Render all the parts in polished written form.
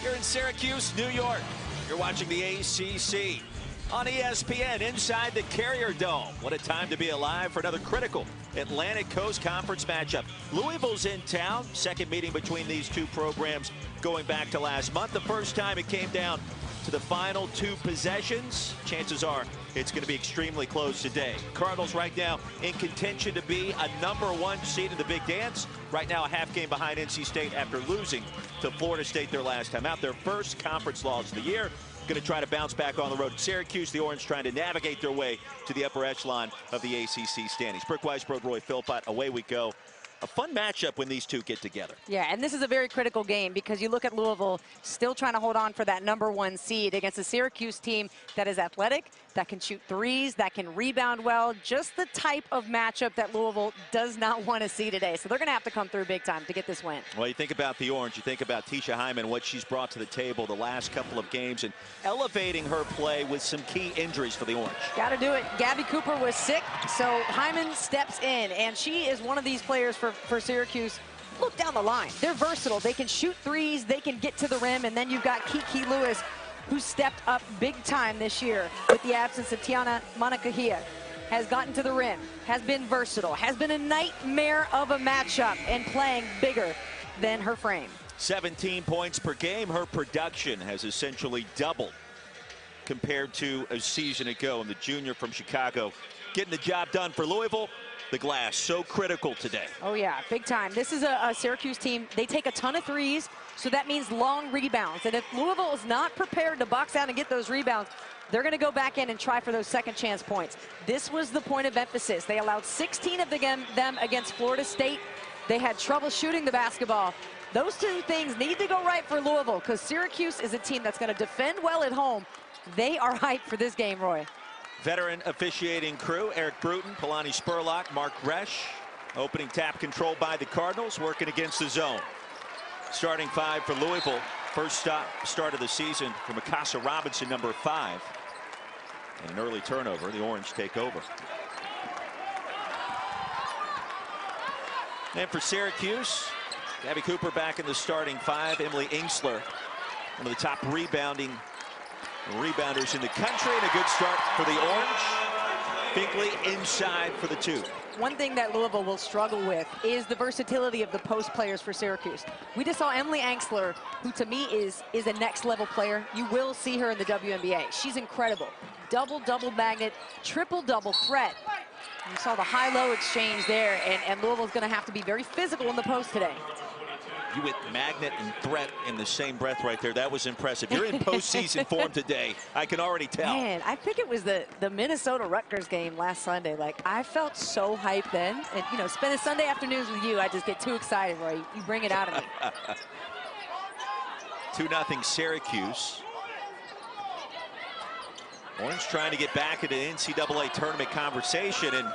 You're in Syracuse, New York. You're watching the ACC on ESPN inside the Carrier Dome. What a time to be alive for another critical Atlantic Coast Conference matchup. Louisville's in town. Second meeting between these two programs going back to last month. The first time it came down to the final two possessions. Chances are it's going to be extremely close today. Cardinals right now in contention to be a #1 seed in the Big Dance. Right now a half game behind NC State after losing to Florida State their last time out. Their first conference loss of the year. Going to try to bounce back on the road at Syracuse. The Orange trying to navigate their way to the upper echelon of the ACC standings. Brick Weisbrod, Roy Philpott, away we go. A fun matchup when these two get together. Yeah, and this is a very critical game because you look at Louisville still trying to hold on for that #1 seed against a Syracuse team that is athletic, that can shoot threes, that can rebound well. Just the type of matchup that Louisville does not want to see today. So they're going to have to come through big time to get this win. Well, you think about the Orange, you think about Tisha Hyman, what she's brought to the table the last couple of games and elevating her play with some key injuries for the Orange. Got to do it. Gabby Cooper was sick, so Hyman steps in, and she is one of these players for Syracuse. Look down the line. They're versatile. They can shoot threes, they can get to the rim, and then you've got Kiki Lewis, who stepped up big time this year with the absence of Tiana Manakahia. Has gotten to the rim, has been versatile, has been a nightmare of a matchup, and playing bigger than her frame. 17 points per game. Her production has essentially doubled compared to a season ago. And the junior from Chicago getting the job done for Louisville. The glass so critical today. Oh yeah, big time. This is a Syracuse team. They take a ton of threes, so that means long rebounds. And if Louisville is not prepared to box out and get those rebounds, they're going to go back in and try for those second chance points. This was the point of emphasis. They allowed 16 of them against Florida State. They had trouble shooting the basketball. Those two things need to go right for Louisville because Syracuse is a team that's going to defend well at home. They are hyped for this game, Roy. Veteran officiating crew, Eric Bruton, Palani Spurlock, Mark Resch. Opening tap controlled by the Cardinals, working against the zone. Starting five for Louisville. First start of the season for Mikasa Robinson, #5. And an early turnover. The Orange take over. And for Syracuse, Gabby Cooper back in the starting five. Emily Ingsler, one of the top rebounders in the country, and a good start for the Orange. Binkley inside for the two. One thing that Louisville will struggle with is the versatility of the post players for Syracuse. We just saw Emily Ingsler, who to me is a next level player. You will see her in the WNBA. She's incredible. Double magnet, triple-double threat. You saw the high-low exchange there, and Louisville's going to have to be very physical in the post today. You with magnet and threat in the same breath right there. That was impressive. You're in postseason form today. I can already tell. Man, I think it was the Minnesota-Rutgers game last Sunday. Like, I felt so hyped then. And, you know, spending Sunday afternoons with you, I just get too excited, Roy. You bring it out of me. 2-0 Syracuse. Orange trying to get back into the NCAA tournament conversation. And,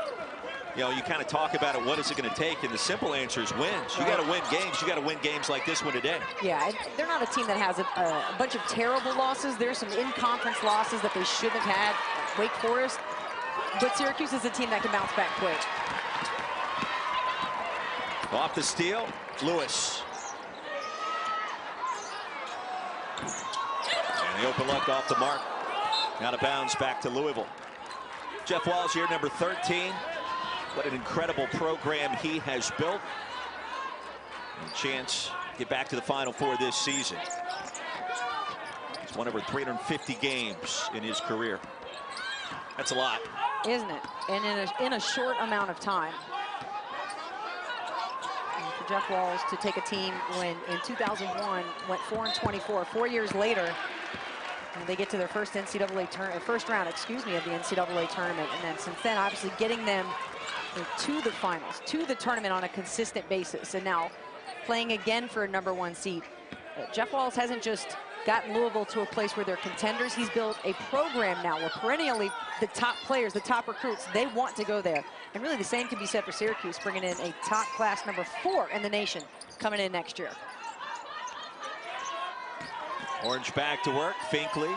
you know, you kind of talk about it, what is it going to take? And the simple answer is wins. You got to win games. You got to win games like this one today. Yeah, they're not a team that has a bunch of terrible losses. There's some in-conference losses that they shouldn't have had. Wake Forest. But Syracuse is a team that can bounce back quick. Off the steal, Lewis. And the open look off the mark. Out of bounds back to Louisville. Jeff Walls here, #13. What an incredible program he has built. And a chance to get back to the Final Four this season. He's won over 350 games in his career. That's a lot. Isn't it? And in a short amount of time. And for Jeff Walls to take a team when in 2001 went 4-24, 4 years later, and they get to their first first round, of the NCAA tournament, and then since then, obviously getting them to the finals, to the tournament on a consistent basis, and now playing again for a #1 seed. Jeff Walls hasn't just gotten Louisville to a place where they're contenders. He's built a program now where perennially the top players, the top recruits, they want to go there. And really the same can be said for Syracuse, bringing in a top class #4 in the nation coming in next year. Orange back to work, Finkley.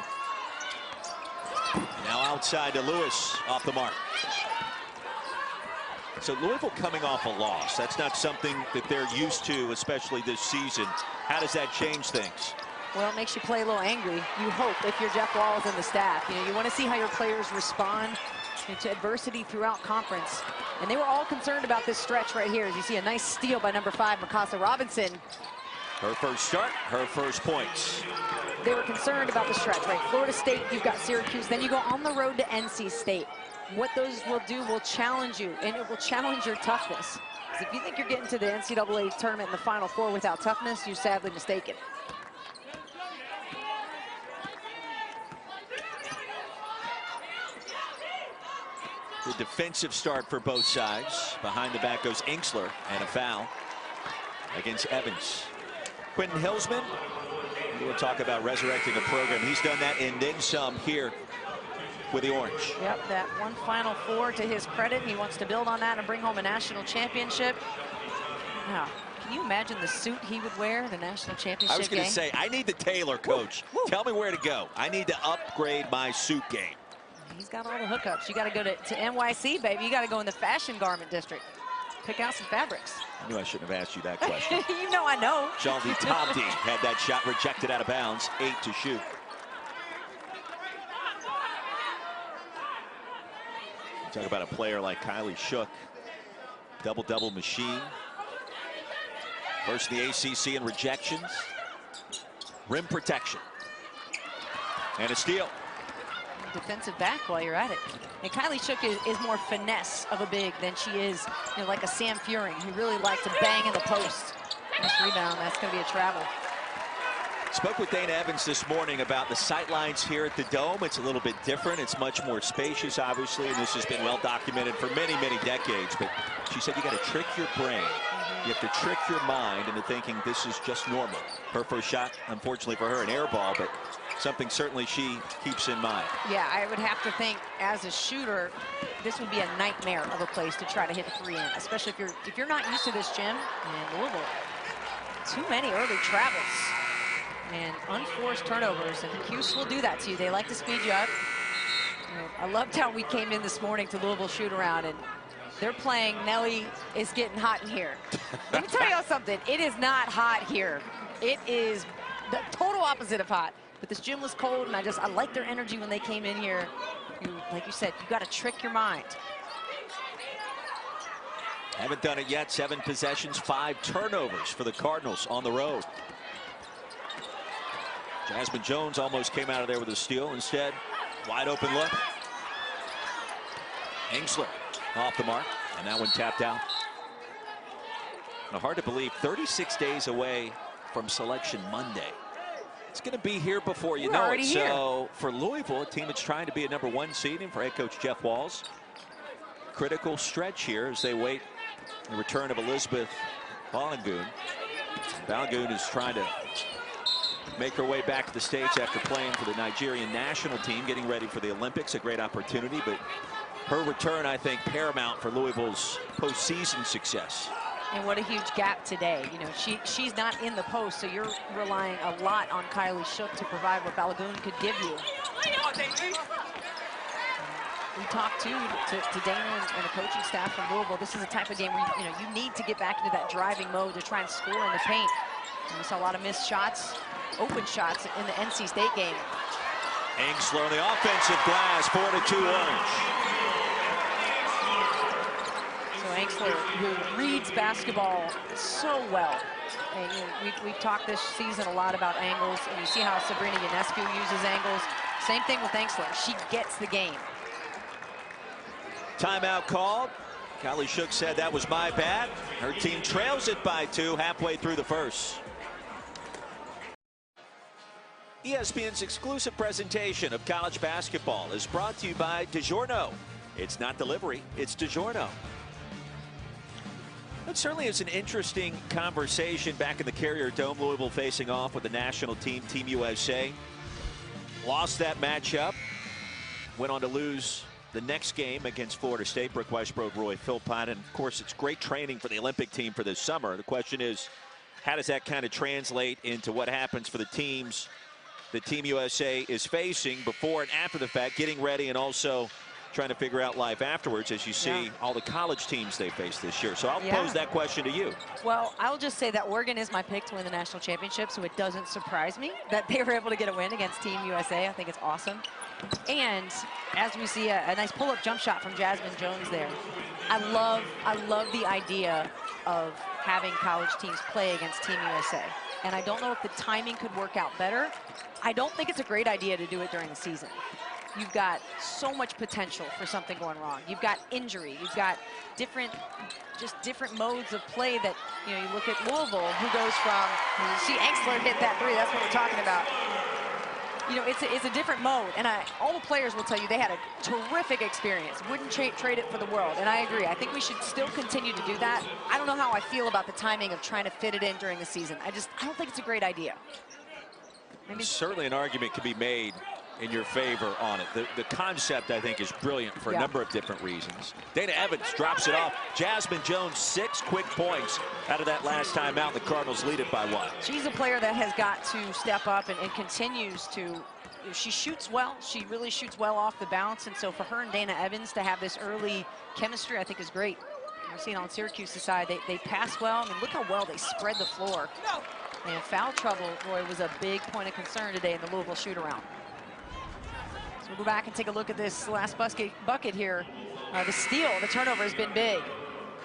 Now outside to Lewis, off the mark. So Louisville coming off a loss. That's not something that they're used to, especially this season. How does that change things? Well, it makes you play a little angry. You hope, if you're Jeff Walz and the staff. You know, you want to see how your players respond to adversity throughout conference. And they were all concerned about this stretch right here. As you see a nice steal by number 5, Mikasa Robinson. Her first start, her first points. They were concerned about the stretch, right? Florida State, you've got Syracuse, then you go on the road to NC State. What those will do will challenge you, and it will challenge your toughness. Because if you think you're getting to the NCAA tournament in the Final Four without toughness, you're sadly mistaken. The defensive start for both sides. Behind the back goes Inksler, and a foul against Evans. Quentin Hillsman, we'll talk about resurrecting a program. He's done that and then some here with the Orange. Yep, that one Final Four to his credit. He wants to build on that and bring home a national championship. Now, can you imagine the suit he would wear the national championship game? I was going to say, I need the tailor, coach. Woo, woo. Tell me where to go. I need to upgrade my suit game. He's got all the hookups. You got to go to NYC, baby. You got to go in the fashion garment district. Pick out some fabrics. I knew I shouldn't have asked you that question. You know I know. Jaldi Tabdi had that shot rejected out of bounds. 8 to shoot. Talk about a player like Kylie Shook. Double-double machine. First in the ACC in rejections. Rim protection. And a steal. Defensive back while you're at it. And Kylie Shook is more finesse of a big than she is, you know, like a Sam Furing, who really likes to bang in the post. Nice rebound. That's going to be a travel. Spoke with Dana Evans this morning about the sightlines here at the Dome. It's a little bit different. It's much more spacious, obviously, and this has been well documented for many, many decades. But she said you got to trick your brain. You have to trick your mind into thinking this is just normal. Her first shot, unfortunately for her, an air ball, but something certainly she keeps in mind. Yeah, I would have to think as a shooter, this would be a nightmare of a place to try to hit a 3 in, especially if you're not used to this gym. And Louisville, too many early travels and unforced turnovers, and Cuse will do that to you. They like to speed you up. You know, I loved how we came in this morning to Louisville shoot around, and they're playing Nelly is getting hot in here. Let me tell y'all something. It is not hot here. It is the total opposite of hot. But this gym was cold, and I like their energy when they came in here. Like you said, you got to trick your mind. Haven't done it yet. 7 possessions, 5 turnovers for the Cardinals on the road. Jasmine Jones almost came out of there with a steal. Instead, wide open look. Inksler off the mark, and that one tapped out. Now, hard to believe, 36 days away from Selection Monday. It's going to be here before you know it. So for Louisville, a team that's trying to be a #1 seed, and for head coach Jeff Walz, critical stretch here as they wait the return of Elizabeth Balogun. Balogun is trying to make her way back to the States after playing for the Nigerian national team, getting ready for the Olympics. A great opportunity, but her return, I think, paramount for Louisville's postseason success. And what a huge gap today. You know, she's not in the post, so you're relying a lot on Kylie Shook to provide what Balogun could give you. We talked to Dana and the coaching staff from Louisville. This is a type of game where you need to get back into that driving mode to try and score in the paint. And we saw a lot of missed shots, open shots in the NC State game. Inksler on the offensive glass, 4-2 Orange. So Inksler, who reads basketball so well. And we've talked this season a lot about angles, and you see how Sabrina Ionescu uses angles. Same thing with Inksler. She gets the game. Timeout called. Kylie Shook said that was my bad. Her team trails it by 2 halfway through the first. ESPN's exclusive presentation of college basketball is brought to you by DiGiorno. It's not delivery, it's DiGiorno. It certainly is an interesting conversation back in the Carrier Dome. Louisville facing off with the national team, Team USA. Lost that matchup. Went on to lose the next game against Florida State. Brooke Weisbrod, Roy Philpott. And, of course, it's great training for the Olympic team for this summer. The question is, how does that kind of translate into what happens for the teams that Team USA is facing before and after the fact, getting ready and also trying to figure out life afterwards as you see all the college teams they face this year. So I'll pose that question to you. Well, I'll just say that Oregon is my pick to win the national championship, so it doesn't surprise me that they were able to get a win against Team USA. I think it's awesome. And as we see a nice pull-up jump shot from Jasmine Jones there. I love the idea of having college teams play against Team USA. And I don't know if the timing could work out better. I don't think it's a great idea to do it during the season. You've got so much potential for something going wrong. You've got injury. You've got different modes of play that, you look at Louisville, who goes from, see Engstler hit that three. That's what we're talking about. It's a different mode. And all the players will tell you they had a terrific experience. Wouldn't trade it for the world. And I agree. I think we should still continue to do that. I don't know how I feel about the timing of trying to fit it in during the season. I don't think it's a great idea. Maybe certainly an argument can be made in your favor on it. The concept, I think, is brilliant for a number of different reasons. Dana Evans drops it off. Jasmine Jones, 6 quick points out of that last time out. The Cardinals lead it by 1. She's a player that has got to step up and continues to. She shoots well. She really shoots well off the bounce. And so for her and Dana Evans to have this early chemistry, I think is great. We're seeing on Syracuse's side, they pass well. I mean, look how well they spread the floor. And foul trouble, Roy, was a big point of concern today in the Louisville shoot-around. So we'll go back and take a look at this last bucket here. The steal, the turnover has been big.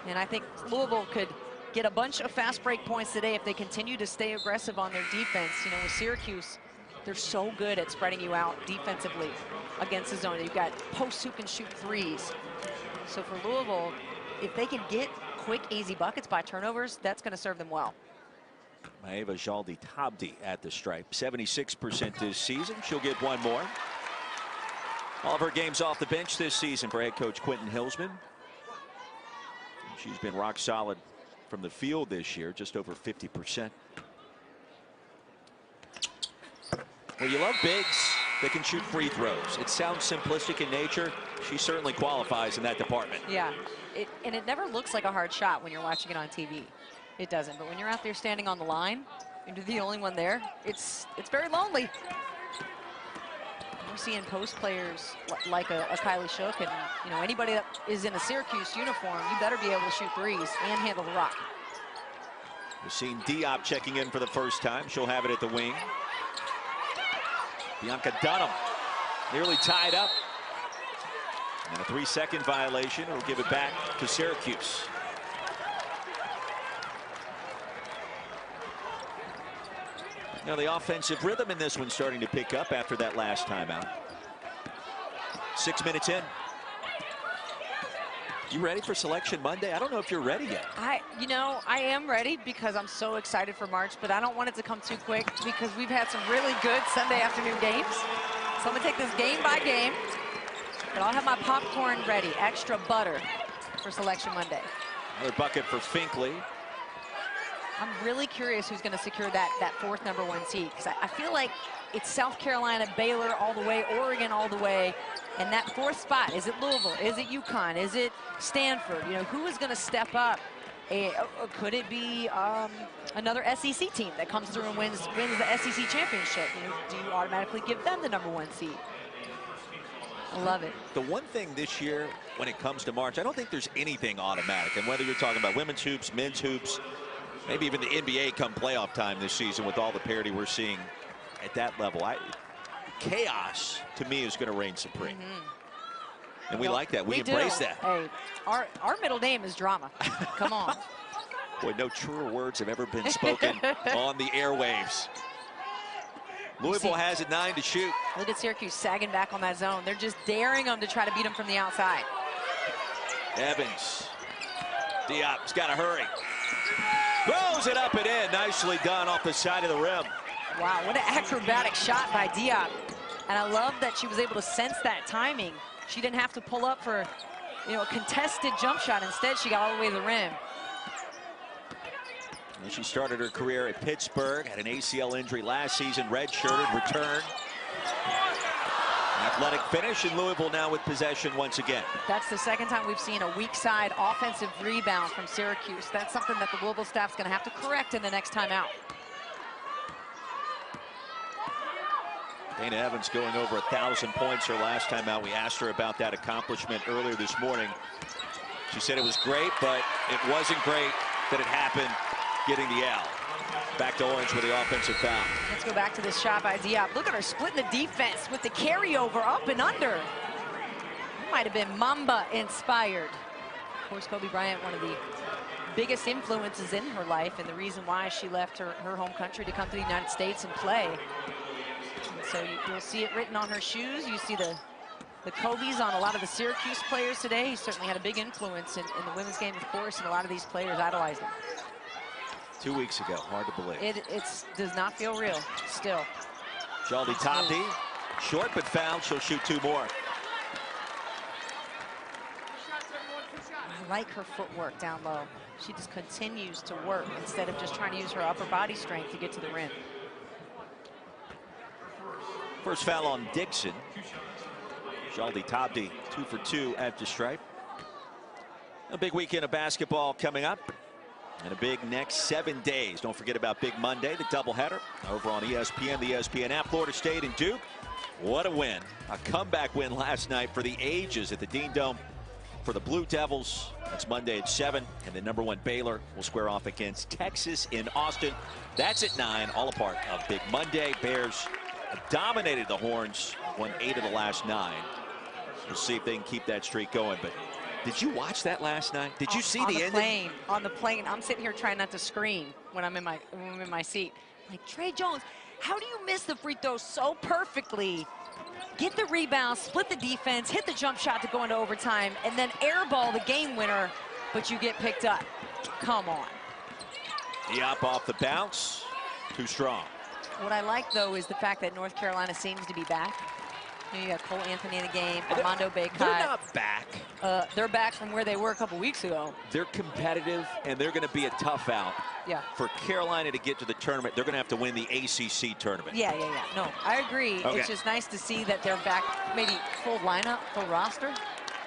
And I think Louisville could get a bunch of fast break points today if they continue to stay aggressive on their defense. With Syracuse, they're so good at spreading you out defensively against the zone. You've got posts who can shoot threes. So for Louisville, if they can get quick, easy buckets by turnovers, that's going to serve them well. Maeva Jaldi-Tabdi at the stripe. 76% this season. She'll get one more. All of her games off the bench this season for head coach Quentin Hillsman. She's been rock solid from the field this year, just over 50%. Well, you love bigs that can shoot free throws. It sounds simplistic in nature. She certainly qualifies in that department. Yeah, and it never looks like a hard shot when you're watching it on TV. It doesn't, but when you're out there standing on the line and you're the only one there, it's very lonely. We're seeing post players like a Kylie Shook, and anybody that is in a Syracuse uniform, you better be able to shoot threes and handle the rock. We're seeing Diop checking in for the first time. She'll have it at the wing. Bianca Dunham nearly tied up. And a 3-second violation will give it back to Syracuse. Now the offensive rhythm in this one starting to pick up after that last timeout. 6 minutes in. You ready for Selection Monday? I don't know if you're ready yet. I am ready because I'm so excited for March, but I don't want it to come too quick because we've had some really good Sunday afternoon games. So I'm gonna take this game by game, but I'll have my popcorn ready, extra butter for Selection Monday. Another bucket for Finkley. I'm really curious who's going to secure that fourth #1 seed, because I feel like it's South Carolina, Baylor all the way, Oregon all the way, and that fourth spot, is it Louisville, is it UConn, is it Stanford? Who is going to step up? Could it be another SEC team that comes through and wins the SEC championship? Do you automatically give them the #1 seed? I love it. The one thing this year when it comes to March, I don't think there's anything automatic, and whether you're talking about women's hoops, men's hoops, maybe even the NBA come playoff time this season with all the parity we're seeing at that level. Chaos, to me, is going to reign supreme. And we like that. We embrace that. Hey, our middle name is drama. Come on. Boy, no truer words have ever been spoken on the airwaves. Louisville has it 9 to shoot. Look at Syracuse sagging back on that zone. They're just daring them to try to beat them from the outside. Evans. Diop's got to hurry. Throws it up and in. Nicely done off the side of the rim. Wow, what an acrobatic shot by Diop. And I love that she was able to sense that timing. She didn't have to pull up for, a contested jump shot. Instead, she got all the way to the rim. And she started her career at Pittsburgh, had an ACL injury last season, redshirted, returned. Athletic finish, and Louisville now with possession once again. That's the second time we've seen a weak side offensive rebound from Syracuse. That's something that the Louisville staff's going to have to correct in the next time out. Dana Evans going over 1,000 points her last time out. We asked her about that accomplishment earlier this morning. She said it was great, but it wasn't great that it happened getting the L. Back to Orange with the offensive foul. Let's go back to this shot by Diop. Look at her splitting the defense with the carryover up and under. Might have been Mamba inspired. Of course, Kobe Bryant, one of the biggest influences in her life, and the reason why she left her home country to come to the United States and play. And so you'll see it written on her shoes. You see the Kobe's on a lot of the Syracuse players today. He certainly had a big influence in the women's game, of course, and a lot of these players idolized him. 2 weeks ago, hard to believe. It does not feel real, still. Jaldi Tabdi, short but fouled. She'll shoot 2 more. I like her footwork down low. She just continues to work instead of just trying to use her upper body strength to get to the rim. First foul on Dixon. Jaldi Tabdi 2 for 2 at the stripe. A big weekend of basketball coming up. And a big next 7 days. Don't forget about Big Monday, the doubleheader over on ESPN, the ESPN app. Florida State and Duke. What a win. A comeback win last night for the ages at the Dean Dome for the Blue Devils. That's Monday at 7. And the #1 Baylor will square off against Texas in Austin. That's at 9, all a part of Big Monday. Bears dominated the Horns, won 8 of the last 9. We'll see if they can keep that streak going. But did you watch that last night? Did you see the ending? On the plane, I'm sitting here trying not to scream when I'm in my seat. Like, Trey Jones, how do you miss the free throw so perfectly? Get the rebound, split the defense, hit the jump shot to go into overtime, and then airball the game winner, but you get picked up. Come on. Diop off the bounce, too strong. What I like, though, is the fact that North Carolina seems to be back. You got Cole Anthony in the game, Armando Bacot. They're not back. They're back from where they were a couple weeks ago. They're competitive, and they're going to be a tough out. Yeah. For Carolina to get to the tournament, they're going to have to win the ACC tournament. Yeah. No, I agree. Okay. It's just nice to see that they're back, maybe full lineup, full roster.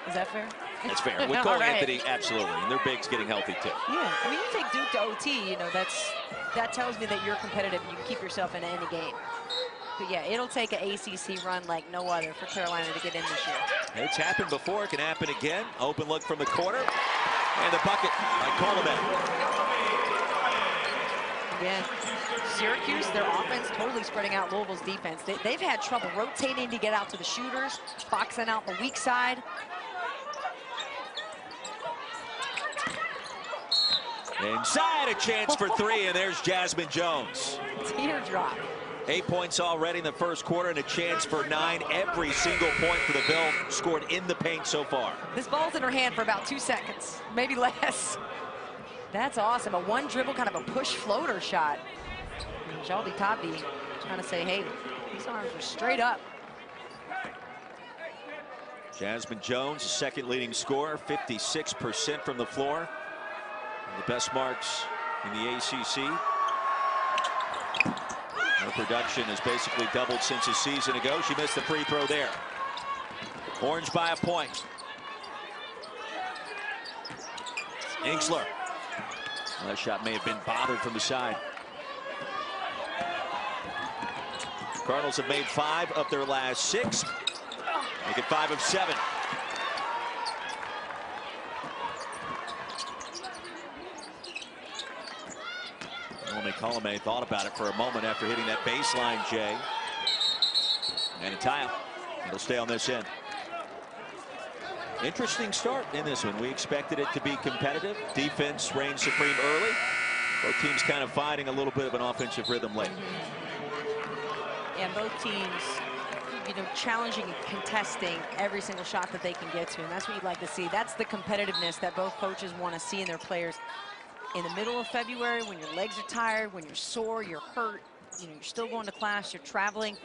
Is that fair? That's fair. With Cole Anthony, absolutely. And their big's getting healthy, too. Yeah. I mean, you take Duke to OT, you know, that tells me that you're competitive and you can keep yourself in any game. But yeah, it'll take an ACC run like no other for Carolina to get in this year. It's happened before. It can happen again. Open look from the corner. And the bucket by Coleman. Again, Syracuse, their offense totally spreading out Louisville's defense. They've had trouble rotating to get out to the shooters, boxing out the weak side. Inside, a chance for 3, and there's Jasmine Jones. Teardrop. 8 points already in the first quarter and a chance for 9. Every single point for the Bill scored in the paint so far. This ball's in her hand for about 2 seconds, maybe less. That's awesome. A one dribble, kind of a push floater shot. And Jaldi Tabdi trying to say, hey, these arms are straight up. Jasmine Jones, second leading scorer, 56% from the floor. The best marks in the ACC. Her production has basically doubled since a season ago. She missed the free throw there. Orange by a point. Inksler. Well, that shot may have been bothered from the side. Cardinals have made 5 of their last 6. Make it 5 of 7. Colomé thought about it for a moment after hitting that baseline, Jay. And a tie. It'll stay on this end. Interesting start in this one. We expected it to be competitive. Defense reigned supreme early. Both teams kind of finding a little bit of an offensive rhythm late. And both teams, you know, challenging and contesting every single shot that they can get to. And that's what you'd like to see. That's the competitiveness that both coaches want to see in their players. In the middle of February, when your legs are tired, when you're sore, you're hurt, you know, you're still going to class, you're traveling.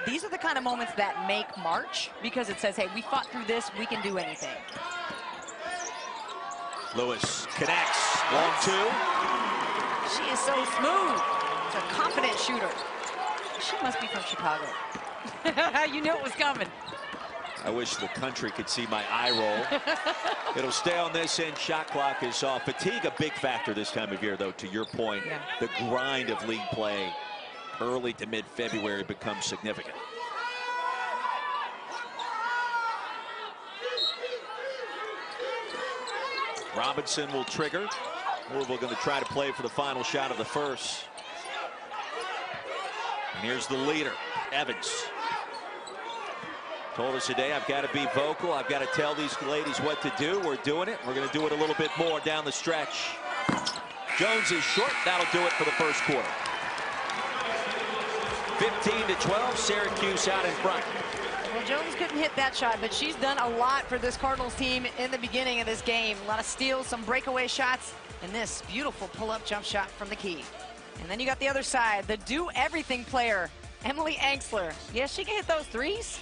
These are the kind of moments that make March, because it says, hey, we fought through this, we can do anything. Lewis connects, 1-2. She is so smooth. She's a confident shooter. She must be from Chicago. You knew it was coming. I wish the country could see my eye roll. It'll stay on this end. Shot clock is off. Fatigue, a big factor this time of year, though, to your point. Yeah. The grind of league play early to mid-February becomes significant. Robinson will trigger. Louisville going to try to play for the final shot of the first. And here's the leader, Evans. Told us today, I've got to be vocal. I've got to tell these ladies what to do. We're doing it. We're going to do it a little bit more down the stretch. Jones is short. That'll do it for the first quarter. 15-12, Syracuse out in front. Well, Jones couldn't hit that shot, but she's done a lot for this Cardinals team in the beginning of this game. A lot of steals, some breakaway shots, and this beautiful pull-up jump shot from the key. And then you got the other side, the do-everything player, Emily Angsler. Yes, she can hit those threes.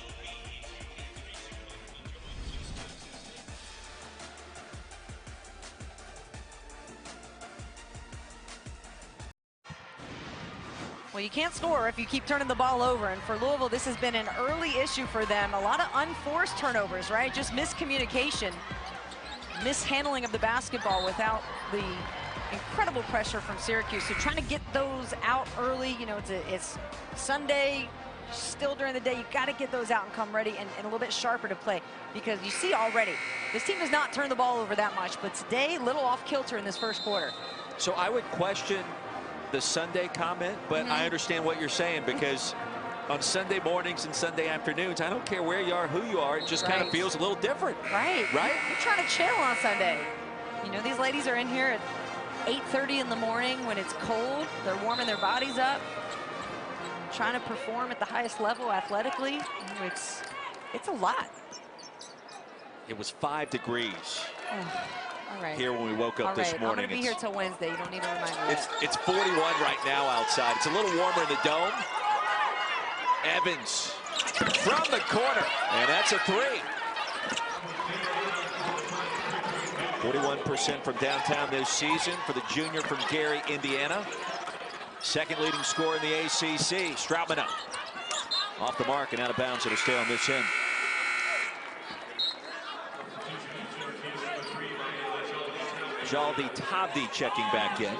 Well, you can't score if you keep turning the ball over, and for Louisville, this has been an early issue for them. A lot of unforced turnovers, right? Just miscommunication, mishandling of the basketball without the incredible pressure from Syracuse. So trying to get those out early, you know, it's Sunday, still during the day, you got to get those out and come ready and a little bit sharper to play, because you see already, this team does not turn the ball over that much, but today, a little off kilter in this first quarter. So I would question the Sunday comment, but I understand what you're saying, because on Sunday mornings and Sunday afternoons, I don't care where you are, who you are, it just kind of feels a little different. Right. You're trying to chill on Sunday. You know, these ladies are in here at 8:30 in the morning when it's cold. They're warming their bodies up, trying to perform at the highest level athletically. It's a lot. It was 5 degrees. All right. Here when we woke up this morning. I'm going to be here till Wednesday. You don't need to remind me. It's 41 right now outside. It's a little warmer in the dome. Evans from the corner, and that's a three. 41% from downtown this season for the junior from Gary, Indiana. Second leading scorer in the ACC. Stroutman up. Off the mark and out of bounds. It'll stay on this end. Jaldi Tabdi checking back in.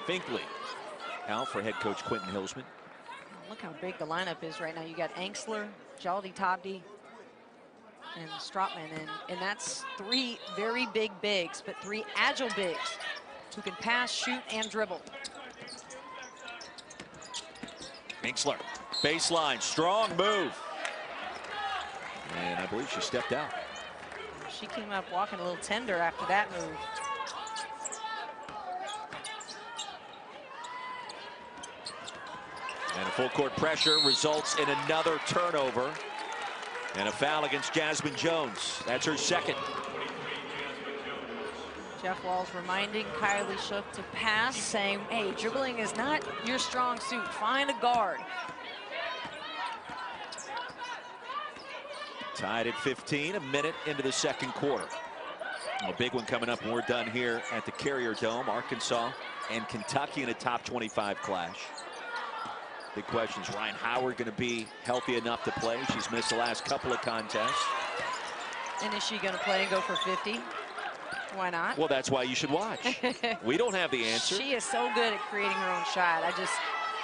Finkley out for head coach Quentin Hillsman. Look how big the lineup is right now. You got Angsler, Jaldi Tabdi, and Stroutman, and that's three very big bigs, but three agile bigs who can pass, shoot, and dribble. Angsler, baseline, strong move. And I believe she stepped out. She came up walking a little tender after that move. And a full court pressure results in another turnover. And a foul against Jasmine Jones. That's her second. Jeff Walls reminding Kylie Shook to pass, saying, hey, dribbling is not your strong suit. Find a guard. Tied at 15, a minute into the second quarter. A big one coming up when we're done here at the Carrier Dome. Arkansas and Kentucky in a top 25 clash. Big question, is Ryan Howard going to be healthy enough to play? She's missed the last couple of contests. And is she going to play and go for 50? Why not? Well, that's why you should watch. We don't have the answer. She is so good at creating her own shot.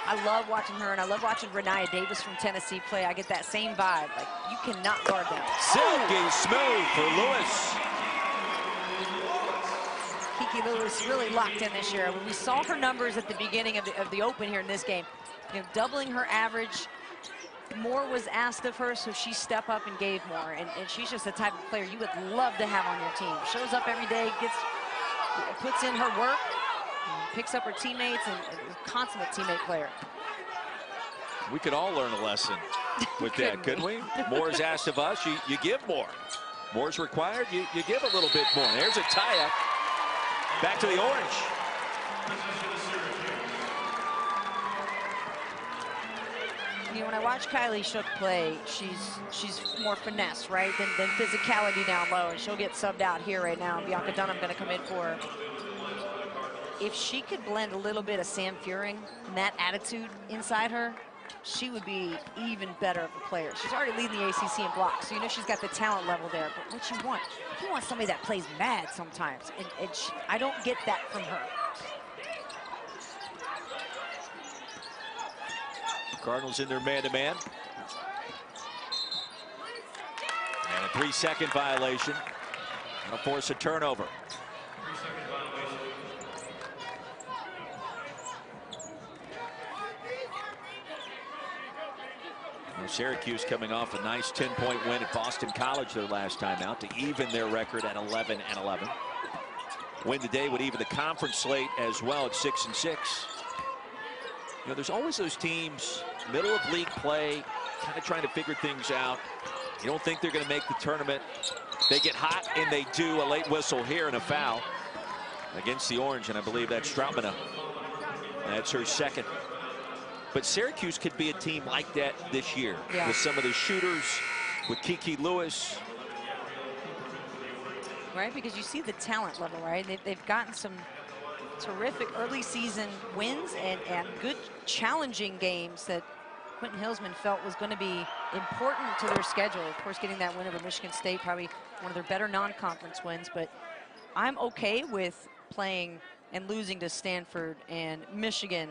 I love watching her, and I love watching Renaya Davis from Tennessee play. I get that same vibe. Like, you cannot guard them. Silky smooth for Lewis. Kiki Lewis really locked in this year. When we saw her numbers at the beginning of the open here in this game, you know, doubling her average, more was asked of her, so she stepped up and gave more. And she's just the type of player you would love to have on your team. Shows up every day, puts in her work, picks up her teammates, and a consummate teammate player. We could all learn a lesson with that, couldn't we? More is asked of us, you give more. More is required, you give a little bit more. There's a tie-up. Back to the orange. You know, when I watch Kylie Shook play, she's more finesse, right, than physicality down low, and she'll get subbed out here right now. Bianca Dunham going to come in for her. If she could blend a little bit of Sam Furing and that attitude inside her, she would be even better of a player. She's already leading the ACC in blocks, so you know she's got the talent level there. But what you want somebody that plays mad sometimes, and I don't get that from her. Cardinals in their man-to-man. And a 3-second violation. That'll force a turnover. Well, Syracuse coming off a nice 10-point win at Boston College their last time out to even their record at 11-11. Win today would even the conference slate as well at 6-6. You know, there's always those teams, middle of league play, kind of trying to figure things out. You don't think they're going to make the tournament. They get hot, and they do. A late whistle here and a foul against the Orange, and I believe that's Strautmane. That's her second. But Syracuse could be a team like that this year, with some of the shooters, with Kiki Lewis. Right, because you see the talent level, right? They've gotten some terrific early season wins and good challenging games that Quentin Hillsman felt was going to be important to their schedule. Of course, getting that win over Michigan State, probably one of their better non-conference wins. But I'm okay with playing and losing to Stanford and Michigan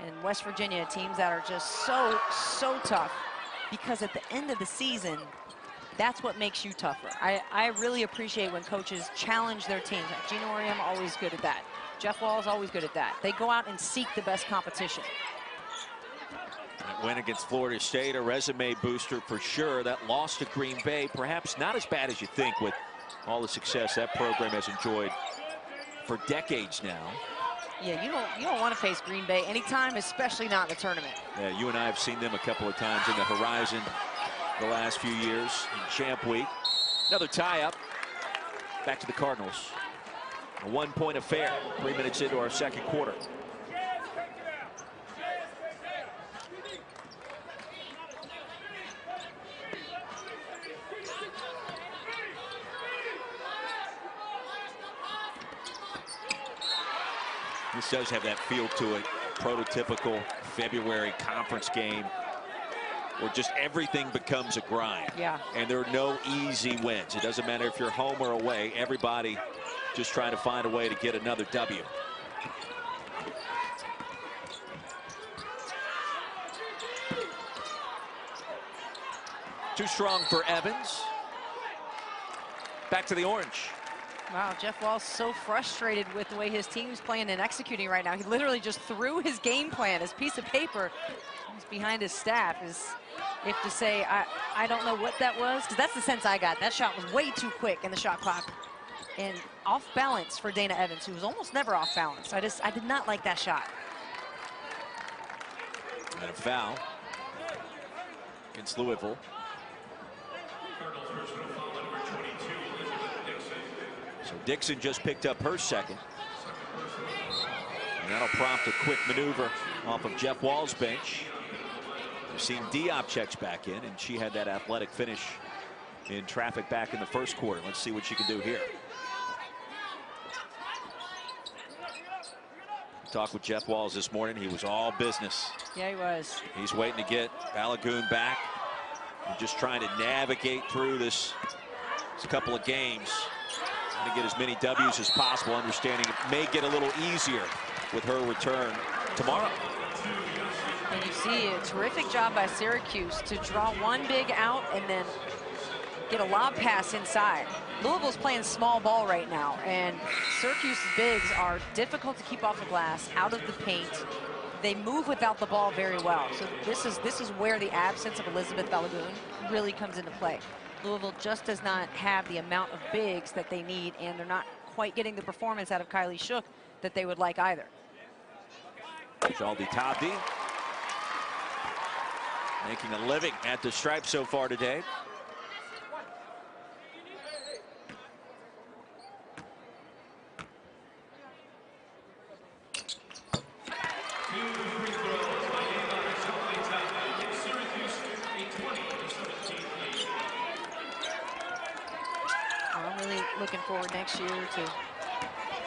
and West Virginia, teams that are just so tough, because at the end of the season, that's what makes you tougher. I really appreciate when coaches challenge their teams. Gino Auriemma always good at that. Jeff Wall's always good at that. They go out and seek the best competition. That win against Florida State, a resume booster for sure. That loss to Green Bay, perhaps not as bad as you think with all the success that program has enjoyed for decades now. Yeah, you don't want to face Green Bay anytime, especially not in the tournament. Yeah, you and I have seen them a couple of times in the Horizon the last few years in Champ Week. Another tie-up. Back to the Cardinals. A one-point affair, 3 minutes into our second quarter. This does have that feel to it. Prototypical February conference game where just everything becomes a grind. Yeah. And there are no easy wins. It doesn't matter if you're home or away. Everybody just trying to find a way to get another W. Too strong for Evans. Back to the Orange. Wow, Jeff Wall's so frustrated with the way his team's playing and executing right now. He literally just threw his game plan, his piece of paper, behind his staff. If to say, I don't know what that was, because that's the sense I got. That shot was way too quick in the shot clock. And off balance for Dana Evans, who was almost never off balance. I did not like that shot. And a foul against Louisville. So Dixon just picked up her second. And that'll prompt a quick maneuver off of Jeff Wall's bench. We've seen Diop checks back in, and she had that athletic finish in traffic back in the first quarter. Let's see what she can do here. Talked with Jeff Walls this morning. He was all business. Yeah, he was. He's waiting to get Balagoon back and just trying to navigate through this couple of games. To get as many W's as possible, understanding it may get a little easier with her return tomorrow. And you see a terrific job by Syracuse to draw one big out and then get a lob pass inside. Louisville's playing small ball right now, and Syracuse's bigs are difficult to keep off the glass, out of the paint. They move without the ball very well. So this is where the absence of Elizabeth Balagoon really comes into play. Louisville just does not have the amount of bigs that they need, and they're not quite getting the performance out of Kylie Shook that they would like either. Shaldi Tabdi making a living at the stripe so far today. Looking forward next year to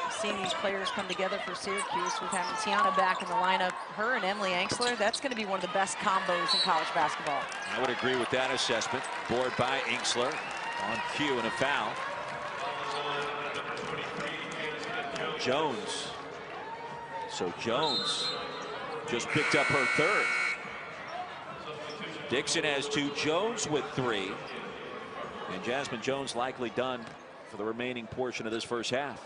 seeing these players come together for Syracuse, with having Tiana back in the lineup. Her and Emily Anxler, that's going to be one of the best combos in college basketball. I would agree with that assessment. Board by Anxler on cue and a foul. Jones. So Jones just picked up her third. Dixon has 2, Jones with 3. And Jasmine Jones likely done for the remaining portion of this first half.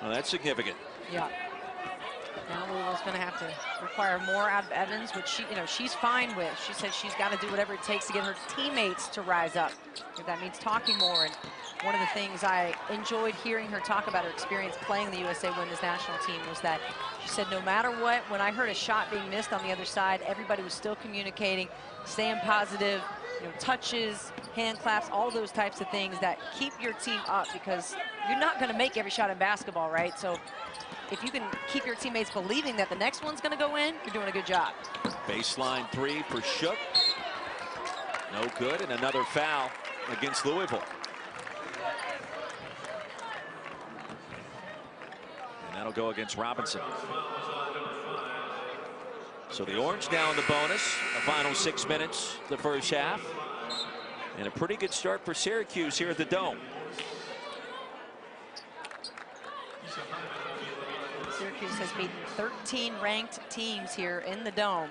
Well, that's significant. Yeah. Now Louisville's going to have to require more out of Evans, which she's fine with. She said she's got to do whatever it takes to get her teammates to rise up. If that means talking more. And one of the things I enjoyed hearing her talk about her experience playing the USA Women's National Team was that she said no matter what, when I heard a shot being missed on the other side, everybody was still communicating, staying positive, touches, hand claps, all those types of things that keep your team up, because you're not going to make every shot in basketball, right? So if you can keep your teammates believing that the next one's going to go in, you're doing a good job. Baseline 3 for Shook. No good, and another foul against Louisville. And that'll go against Robinson. So the Orange now in the bonus. The final 6 minutes, the first half. And a pretty good start for Syracuse here at the Dome. Syracuse has beaten 13 ranked teams here in the Dome.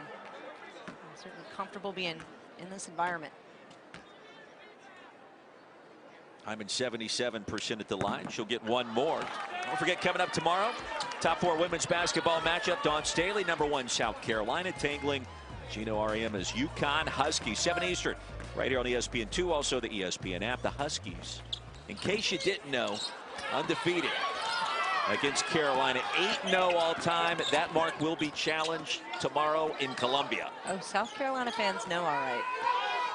Certainly comfortable being in this environment. I'm in 77% at the line. She'll get one more. Don't forget, coming up tomorrow, top 4 women's basketball matchup. Dawn Staley, #1 South Carolina, tangling Gino Ariema's UConn Huskies, 7 Eastern, right here on ESPN2, also the ESPN app. The Huskies, in case you didn't know, undefeated against Carolina, 8-0 all time. That mark will be challenged tomorrow in Columbia. Oh, South Carolina fans know, all right.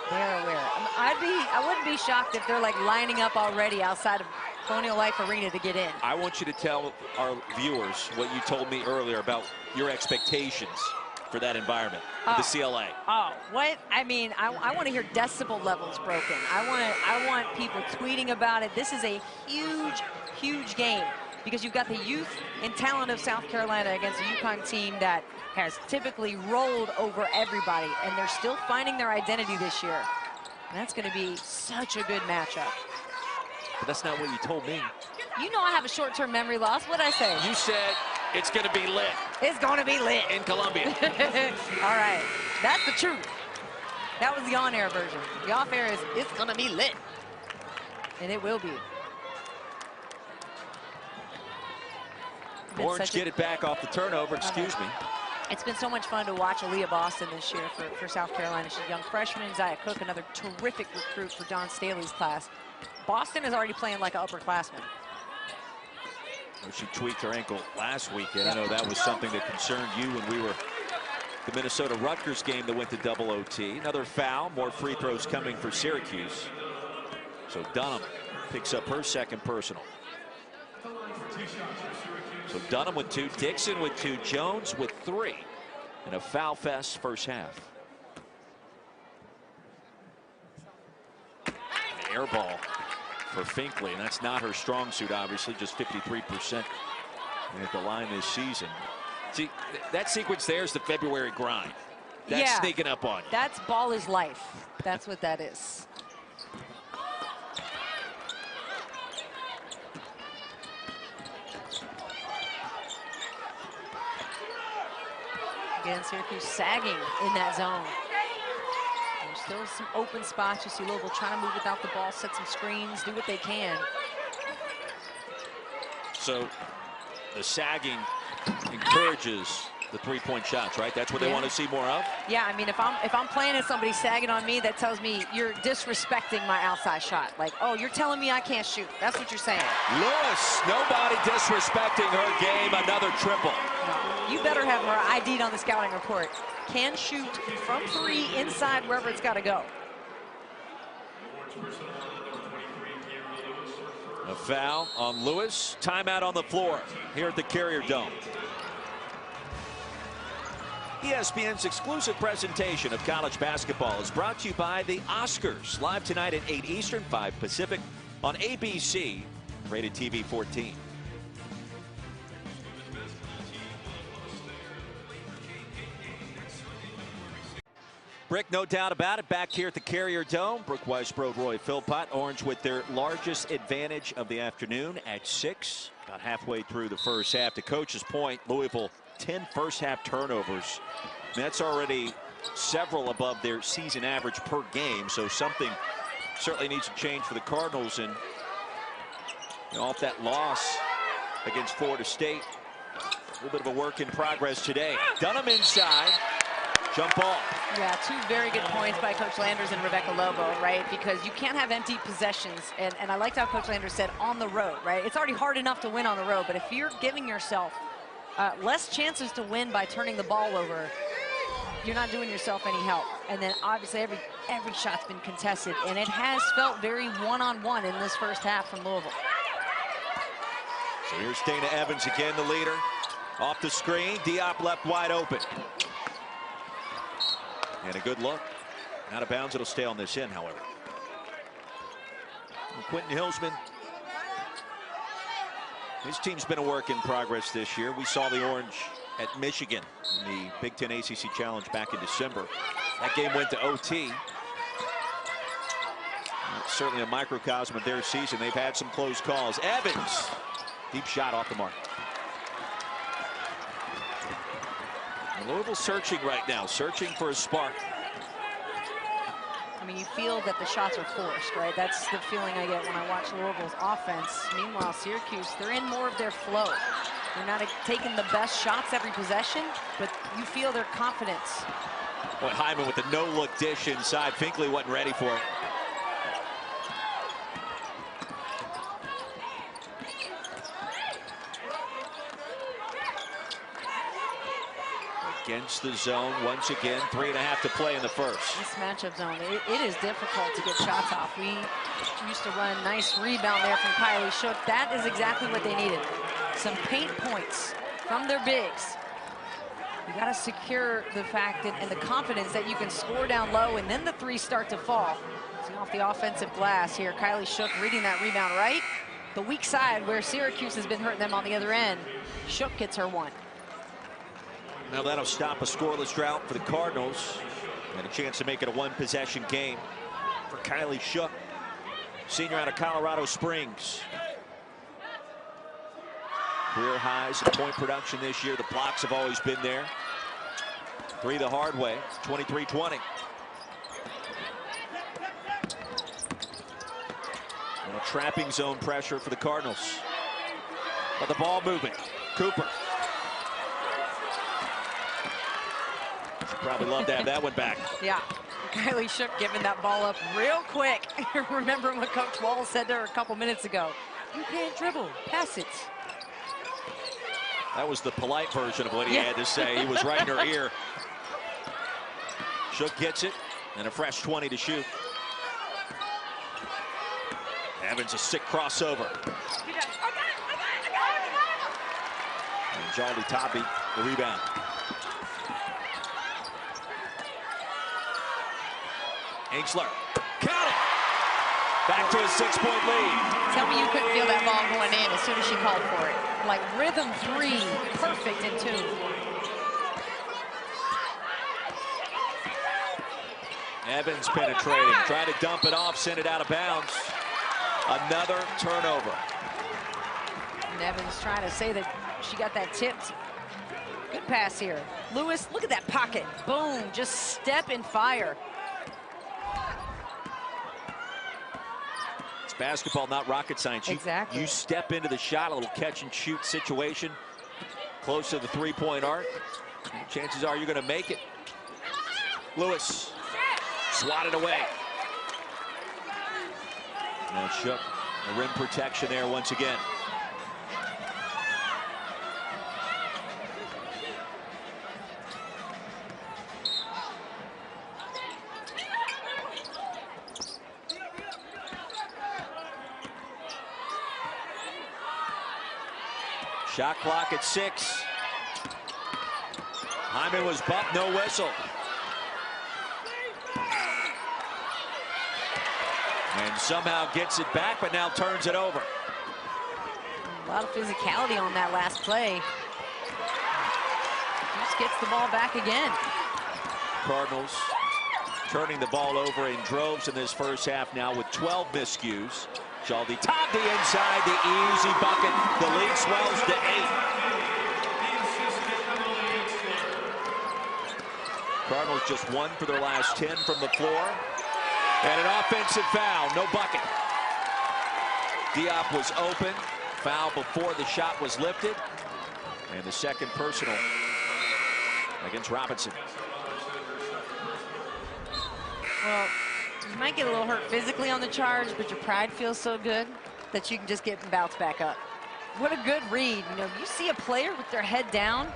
They're aware. I wouldn't be shocked if they're like lining up already outside of Colonial Life Arena to get in. I want you to tell our viewers what you told me earlier about your expectations for that environment, the CLA. Oh, what? I mean, I want to hear decibel levels broken. I want people tweeting about it. This is a huge, huge game, because you've got the youth and talent of South Carolina against a UConn team that has typically rolled over everybody, and they're still finding their identity this year. And that's going to be such a good matchup. But that's not what you told me. You know I have a short-term memory loss. What'd I say? You said it's going to be lit. It's going to be lit. In Columbia. All right. That's the truth. That was the on-air version. The off-air is, it's going to be lit. And it will be. Orange get it back off the turnover, excuse me. It's been so much fun to watch Aaliyah Boston this year for South Carolina. She's a young freshman. Zaya Cook, another terrific recruit for Dawn Staley's class. Boston is already playing like an upperclassman. Well, she tweaked her ankle last weekend. Yep. I know that was something that concerned you when we were the Minnesota Rutgers game that went to double OT. Another foul, more free throws coming for Syracuse. So Dunham picks up her second personal. So Dunham with 2, Dixon with 2, Jones with 3, in a foul fest first half. The air ball for Finkley, and that's not her strong suit, obviously, just 53% at the line this season. See, that sequence there is the February grind. That's sneaking up on you. That's ball is life. That's what that is. Again, Syracuse sagging in that zone. There's still some open spots. You see Louisville trying to move without the ball, set some screens, do what they can. So the sagging encourages the three-point shots, right? That's what they want to see more of? Yeah, I mean, if I'm playing and somebody's sagging on me, that tells me you're disrespecting my outside shot. Like, oh, you're telling me I can't shoot. That's what you're saying. Lewis, nobody disrespecting her game. Another triple. No, you better have her ID'd on the scouting report. Can shoot from 3 inside wherever it's got to go. A foul on Lewis. Timeout on the floor here at the Carrier Dome. ESPN's exclusive presentation of college basketball is brought to you by the Oscars. Live tonight at 8 Eastern, 5 Pacific on ABC, rated TV 14. Brick, no doubt about it, back here at the Carrier Dome. Brooke Weisbrod, Roy Philpott. Orange with their largest advantage of the afternoon at 6. About halfway through the first half. To Coach's point, Louisville 10 first half turnovers. That's already several above their season average per game. So something certainly needs to change for the Cardinals. And off that loss against Florida State, a little bit of a work in progress today. Dunham inside. Jump ball. Yeah, two very good points by Coach Landers and Rebecca Lobo, right? Because you can't have empty possessions. And I liked how Coach Landers said on the road, right? It's already hard enough to win on the road, but if you're giving yourself less chances to win by turning the ball over, you're not doing yourself any help. And then obviously every shot's been contested, and it has felt very one-on-one in this first half from Louisville. So here's Dana Evans again, the leader. Off the screen, Diop left wide open. And a good look. Out of bounds, it'll stay on this end, however. And Quentin Hillsman, his team's been a work in progress this year. We saw the orange at Michigan in the Big Ten ACC Challenge back in December. That game went to OT. It's certainly a microcosm of their season. They've had some close calls. Evans, deep shot off the mark. And Louisville searching right now, searching for a spark. I mean, you feel that the shots are forced, right? That's the feeling I get when I watch Louisville's offense. Meanwhile, Syracuse, they're in more of their flow. They're not taking the best shots every possession, but you feel their confidence. Boy, Hyman with the no-look dish inside. Finkley wasn't ready for it. Against the zone once again. 3.5 to play in the first. This matchup zone, it is difficult to get shots off. We used to run nice rebound there from Kylie Shook. That is exactly what they needed. Some paint points from their bigs. You got to secure the fact and the confidence that you can score down low, and then the threes start to fall. See off the offensive glass here. Kylie Shook reading that rebound right. The weak side where Syracuse has been hurting them on the other end. Shook gets her one. Now that'll stop a scoreless drought for the Cardinals, and a chance to make it a one-possession game for Kylie Shook, senior out of Colorado Springs. Career highs in point production this year. The blocks have always been there. 3 the hard way, 23-20. Trapping zone pressure for the Cardinals. But the ball moving. Cooper. Probably love to have that one back. Yeah, Kylie Shook giving that ball up real quick. Remember what Coach Wall said to her a couple minutes ago. You can't dribble, pass it. That was the polite version of what he had to say. He was right in her ear. Shook gets it, and a fresh 20 to shoot. Evans a sick crossover. And Charlie Tobby, the rebound. Ainksler, count it! Back to a 6-point lead. Tell me you couldn't feel that ball going in as soon as she called for it. Like rhythm 3, perfect in 2. Evans penetrating, trying to dump it off, send it out of bounds. Another turnover. And Evans trying to say that she got that tipped. Good pass here. Lewis, look at that pocket. Boom, just step and fire. Basketball, not rocket science. Exactly. You step into the shot, a little catch and shoot situation, close to the 3-point arc. Chances are you're going to make it. Lewis swatted away. Now Shook, the rim protection there once again. Shot clock at 6. Hyman was bumped, no whistle. And somehow gets it back, but now turns it over. A lot of physicality on that last play. Just gets the ball back again. Cardinals turning the ball over in droves in this first half now with 12 miscues. Jaldi top the inside, the easy bucket. The lead swells to 8. Cardinals just 1 for their last 10 from the floor. And an offensive foul, no bucket. Diop was open. Foul before the shot was lifted. And the second personal against Robinson. Well, you might get a little hurt physically on the charge, but your pride feels so good that you can just get and bounce back up. What a good read. You know, you see a player with their head down,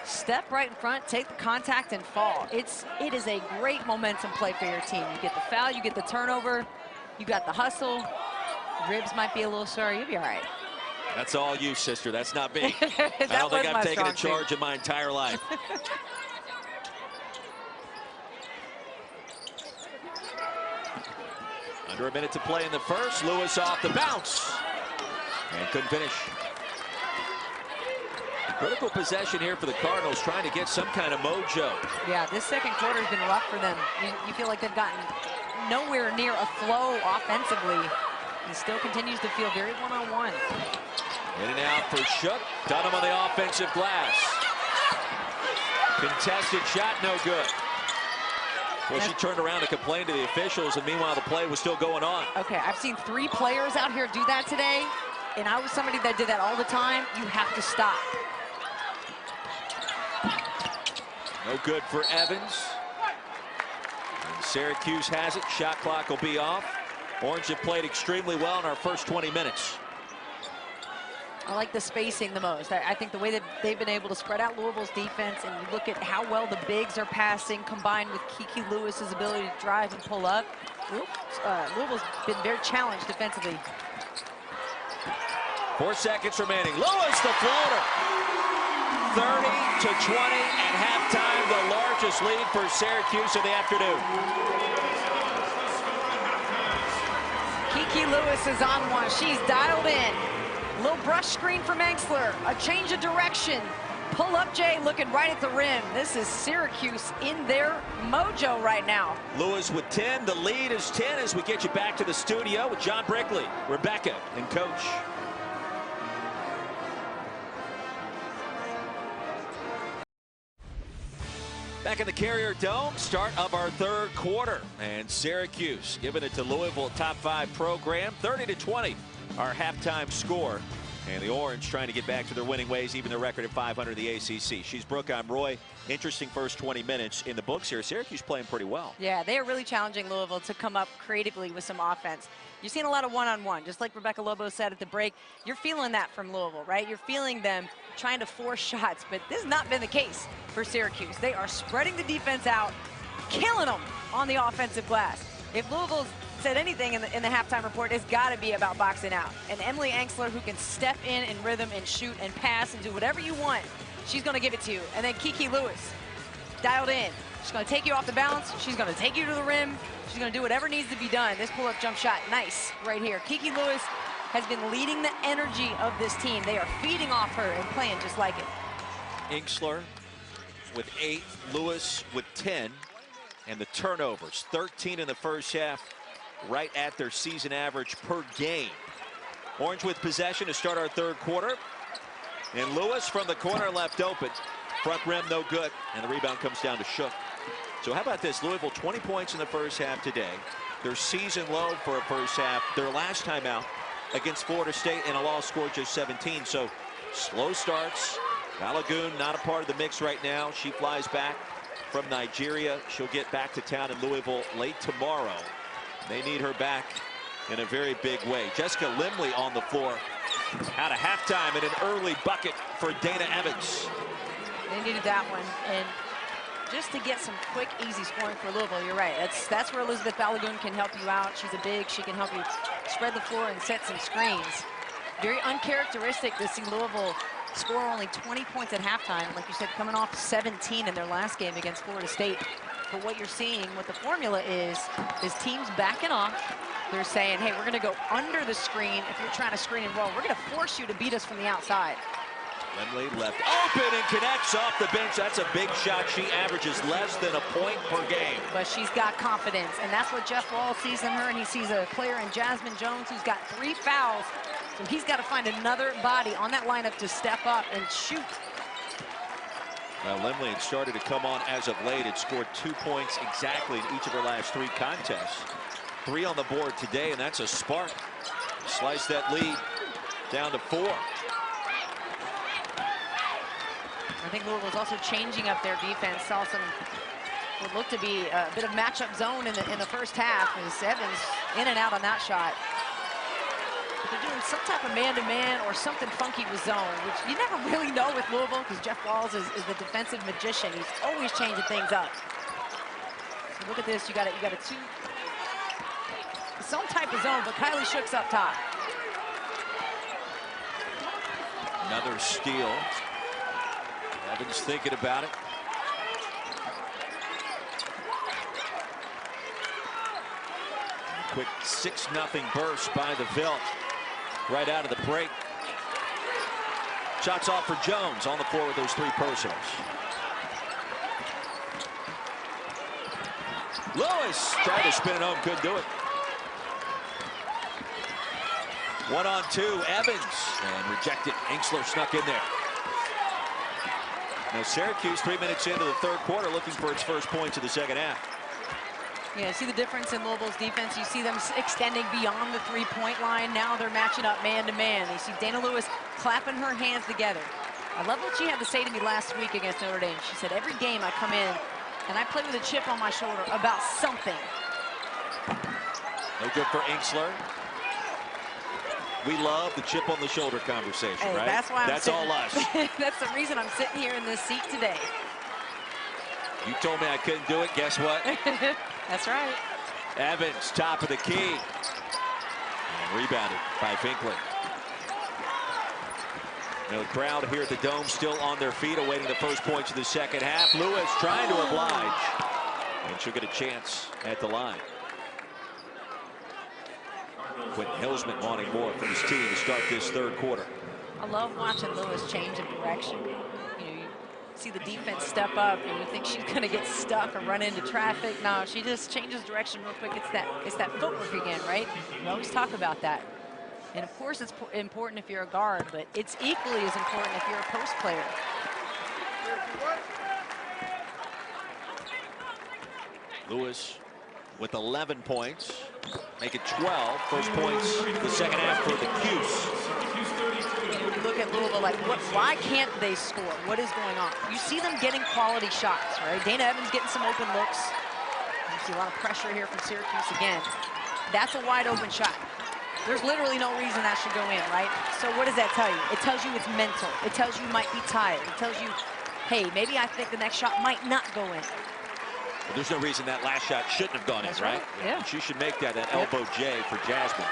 step right in front, take the contact, and fall. It is a great momentum play for your team. You get the foul, you get the turnover, you got the hustle. Ribs might be a little sore. You'll be all right. That's all you, sister. That's not me. I don't think I've taken a charge in my entire life. Under a minute to play in the first. Lewis off the bounce. And couldn't finish. Critical possession here for the Cardinals, trying to get some kind of mojo. Yeah, this second quarter has been rough for them. You feel like they've gotten nowhere near a flow offensively. He still continues to feel very one-on-one. In and out for Shook. Dunham on the offensive glass. Contested shot, no good. Well, she turned around to complain to the officials, and meanwhile the play was still going on. Okay, I've seen 3 players out here do that today, and I was somebody that did that all the time. You have to stop. No good for Evans. And Syracuse has it. Shot clock will be off. Orange have played extremely well in our first 20 minutes. I like the spacing the most. I think the way that they've been able to spread out Louisville's defense, and you look at how well the bigs are passing, combined with Kiki Lewis's ability to drive and pull up. Louisville's been very challenged defensively. 4 seconds remaining. Lewis, the floater. 30-20 at halftime, the largest lead for Syracuse of the afternoon. Kiki Lewis is on one. She's dialed in. Little brush screen from Engstler. A change of direction. Pull up Jay looking right at the rim. This is Syracuse in their mojo right now. Lewis with 10. The lead is 10 as we get you back to the studio with John Brickley, Rebecca, and Coach. Back in the Carrier Dome, start of our third quarter. And Syracuse giving it to Louisville, top 5 program, 30-20, our halftime score. And the Orange trying to get back to their winning ways, even their record at 500 in the ACC. She's Brooke, I'm Roy. Interesting first 20 minutes in the books here. Syracuse playing pretty well. Yeah, they are really challenging Louisville to come up creatively with some offense. You're seeing a lot of one-on-one, just like Rebecca Lobo said at the break. You're feeling that from Louisville, right? You're feeling them trying to force shots, but this has not been the case for Syracuse. They are spreading the defense out, killing them on the offensive glass. If Louisville's said anything in the halftime report, it's got to be about boxing out. And Emily Engstler, who can step in rhythm and shoot and pass and do whatever you want, she's going to give it to you. And then Kiki Lewis, dialed in. She's going to take you off the bounce. She's going to take you to the rim. She's going to do whatever needs to be done. This pull-up jump shot, nice right here. Kiki Lewis has been leading the energy of this team. They are feeding off her and playing just like it. Engstler with 8, Lewis with 10, and the turnovers, 13 in the first half, right at their season average per game. Orange with possession to start our third quarter. And Lewis from the corner left open. Front rim no good, and the rebound comes down to Shook. So how about this? Louisville 20 points in the first half today. Their season low for a first half. Their last time out against Florida State, and a loss scored just 17. So slow starts. Balagoon not a part of the mix right now. She flies back from Nigeria. She'll get back to town in Louisville late tomorrow. They need her back in a very big way. Jessica Limley on the floor out of halftime, and an early bucket for Dana Evans. They needed that one, and just to get some quick, easy scoring for Louisville, you're right. That's where Elizabeth Balagoon can help you out. She's a big, she can help you spread the floor and set some screens. Very uncharacteristic to see Louisville score only 20 points at halftime, like you said, coming off 17 in their last game against Florida State. But what you're seeing, what the formula is teams backing off. They're saying, hey, we're going to go under the screen. If you're trying to screen and roll, we're going to force you to beat us from the outside. Lemley left open and connects off the bench. That's a big shot. She averages less than a point per game. But she's got confidence, and that's what Jeff Wall sees in her, and he sees a player in Jasmine Jones who's got 3 fouls. So he's got to find another body on that lineup to step up and shoot. Well, Lemley had started to come on as of late. Had scored 2 points exactly in each of her last 3 contests. 3 on the board today, and that's a spark. Slice that lead down to 4. I think Louisville's also changing up their defense. Saw some what looked to be a bit of matchup zone in the first half. As Evans in and out on that shot. But they're doing some type of man-to-man or something funky with zone, which you never really know with Louisville because Jeff Walz is the defensive magician. He's always changing things up. So look at this. You got a some type of zone, but Kylie Shook's up top. Another steal. Evans thinking about it. Quick 6-0 burst by the Ville right out of the break. Shots off for Jones on the floor with those 3 personals. Lewis tried to spin it home, couldn't do it. 1-on-2, Evans, and rejected. Inksler snuck in there. Now Syracuse 3 minutes into the third quarter looking for its first points of the second half. Yeah, see the difference in Louisville's defense. You see them extending beyond the 3-point line. Now they're matching up man-to-man. You see Dana Lewis clapping her hands together. I love what she had to say to me last week against Notre Dame. She said, every game I come in and I play with a chip on my shoulder about something. No good for Inksler. We love the chip on the shoulder conversation, hey, right? That's all us. That's the reason I'm sitting here in this seat today. You told me I couldn't do it. Guess what? That's right. Evans, top of the key. And rebounded by Finkler. Now the crowd here at the Dome still on their feet awaiting the first points of the second half. Lewis trying to oblige. And she'll get a chance at the line. Quentin Hillsman wanting more from his team to start this third quarter. I love watching Lewis change of direction. You know, you see the defense step up and you think she's gonna get stuck or run into traffic. No, she just changes direction real quick. It's that footwork again, right? We always talk about that. And of course it's important if you're a guard, but it's equally as important if you're a post player. Lewis with 11 points, make it 12. First points the second half for the Cuse. You look at Louisville, like, why can't they score? What is going on? You see them getting quality shots, right? Dana Evans getting some open looks. You see a lot of pressure here from Syracuse again. That's a wide open shot. There's literally no reason that should go in, right? So what does that tell you? It tells you it's mental. It tells you might be tired. It tells you, hey, maybe I think the next shot might not go in. Well, there's no reason that last shot shouldn't have gone in, right? Yeah. She should make that an elbow J for Jasmine.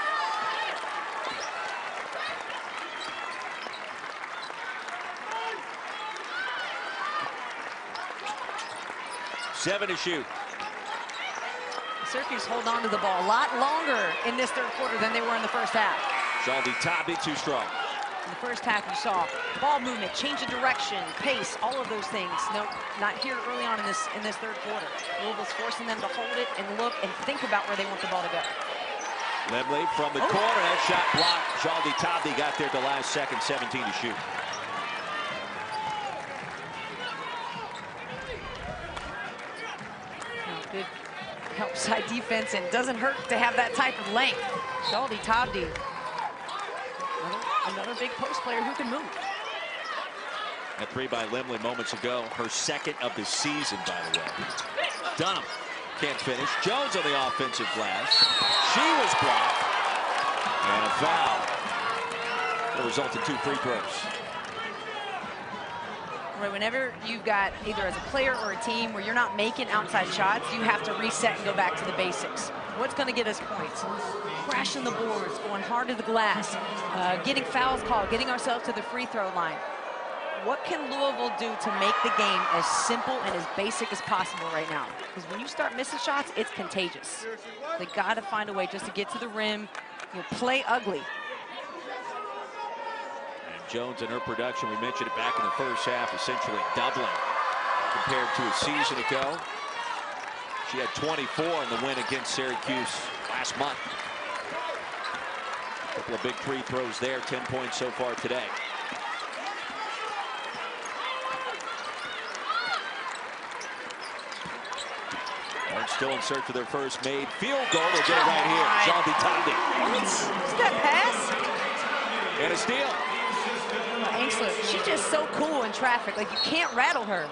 Seven to shoot. Syracuse hold on to the ball a lot longer in this third quarter than they were in the first half. Shaldi Tabi too strong. In the first half, you saw ball movement, change of direction, pace, all of those things. No, not here early on in this third quarter. Louisville's forcing them to hold it and look and think about where they want the ball to go. Lemley from the corner, that shot blocked. Shaldi Tabi got there at the last second, 17 to shoot. Good help side defense, and doesn't hurt to have that type of length. Shaldi Tabi. Another big post player who can move. That three by Lemley moments ago. Her second of the season, by the way. Dunham can't finish. Jones on the offensive glass. She was blocked. And a foul. That result in 2 free throws. Right, whenever you've got either as a player or a team where you're not making outside shots, you have to reset and go back to the basics. What's going to get us points? Crashing the boards, going hard to the glass, getting fouls called, getting ourselves to the free throw line. What can Louisville do to make the game as simple and as basic as possible right now? Because when you start missing shots, it's contagious. They got to find a way just to get to the rim, play ugly. And Jones and her production, we mentioned it back in the first half, essentially doubling compared to a season ago. She had 24 in the win against Syracuse last month. A couple of big free throws there, 10 points so far today. Still in search of their first made field goal. They'll get it right here. Shelby Toppy. What? Is that pass? And a steal. Ainsley, she's just so cool in traffic. Like, you can't rattle her.